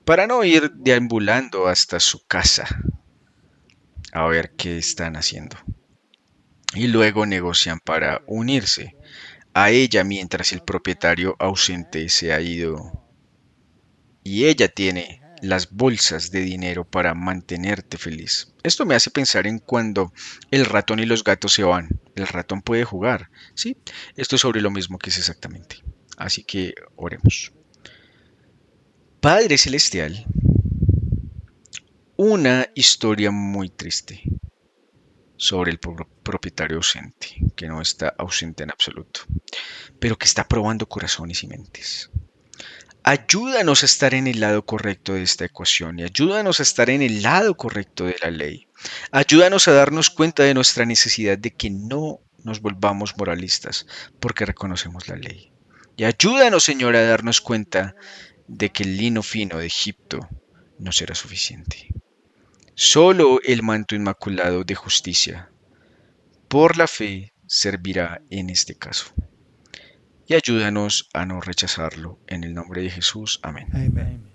Para no ir deambulando hasta su casa a ver qué están haciendo. Y luego negocian para unirse a ella mientras el propietario ausente se ha ido y ella tiene las bolsas de dinero para mantenerte feliz. Esto me hace pensar en cuando el ratón y los gatos se van. El ratón puede jugar, ¿sí? Esto es sobre lo mismo que es exactamente. Así que oremos. Padre Celestial, una historia muy triste sobre el propietario ausente, que no está ausente en absoluto, pero que está probando corazones y mentes. Ayúdanos a estar en el lado correcto de esta ecuación y ayúdanos a estar en el lado correcto de la ley. Ayúdanos a darnos cuenta de nuestra necesidad de que no nos volvamos moralistas porque reconocemos la ley. Y ayúdanos, Señor, a darnos cuenta de que el lino fino de Egipto no será suficiente. Solo el manto inmaculado de justicia por la fe servirá en este caso. Y ayúdanos a no rechazarlo. En el nombre de Jesús. Amén. Amen.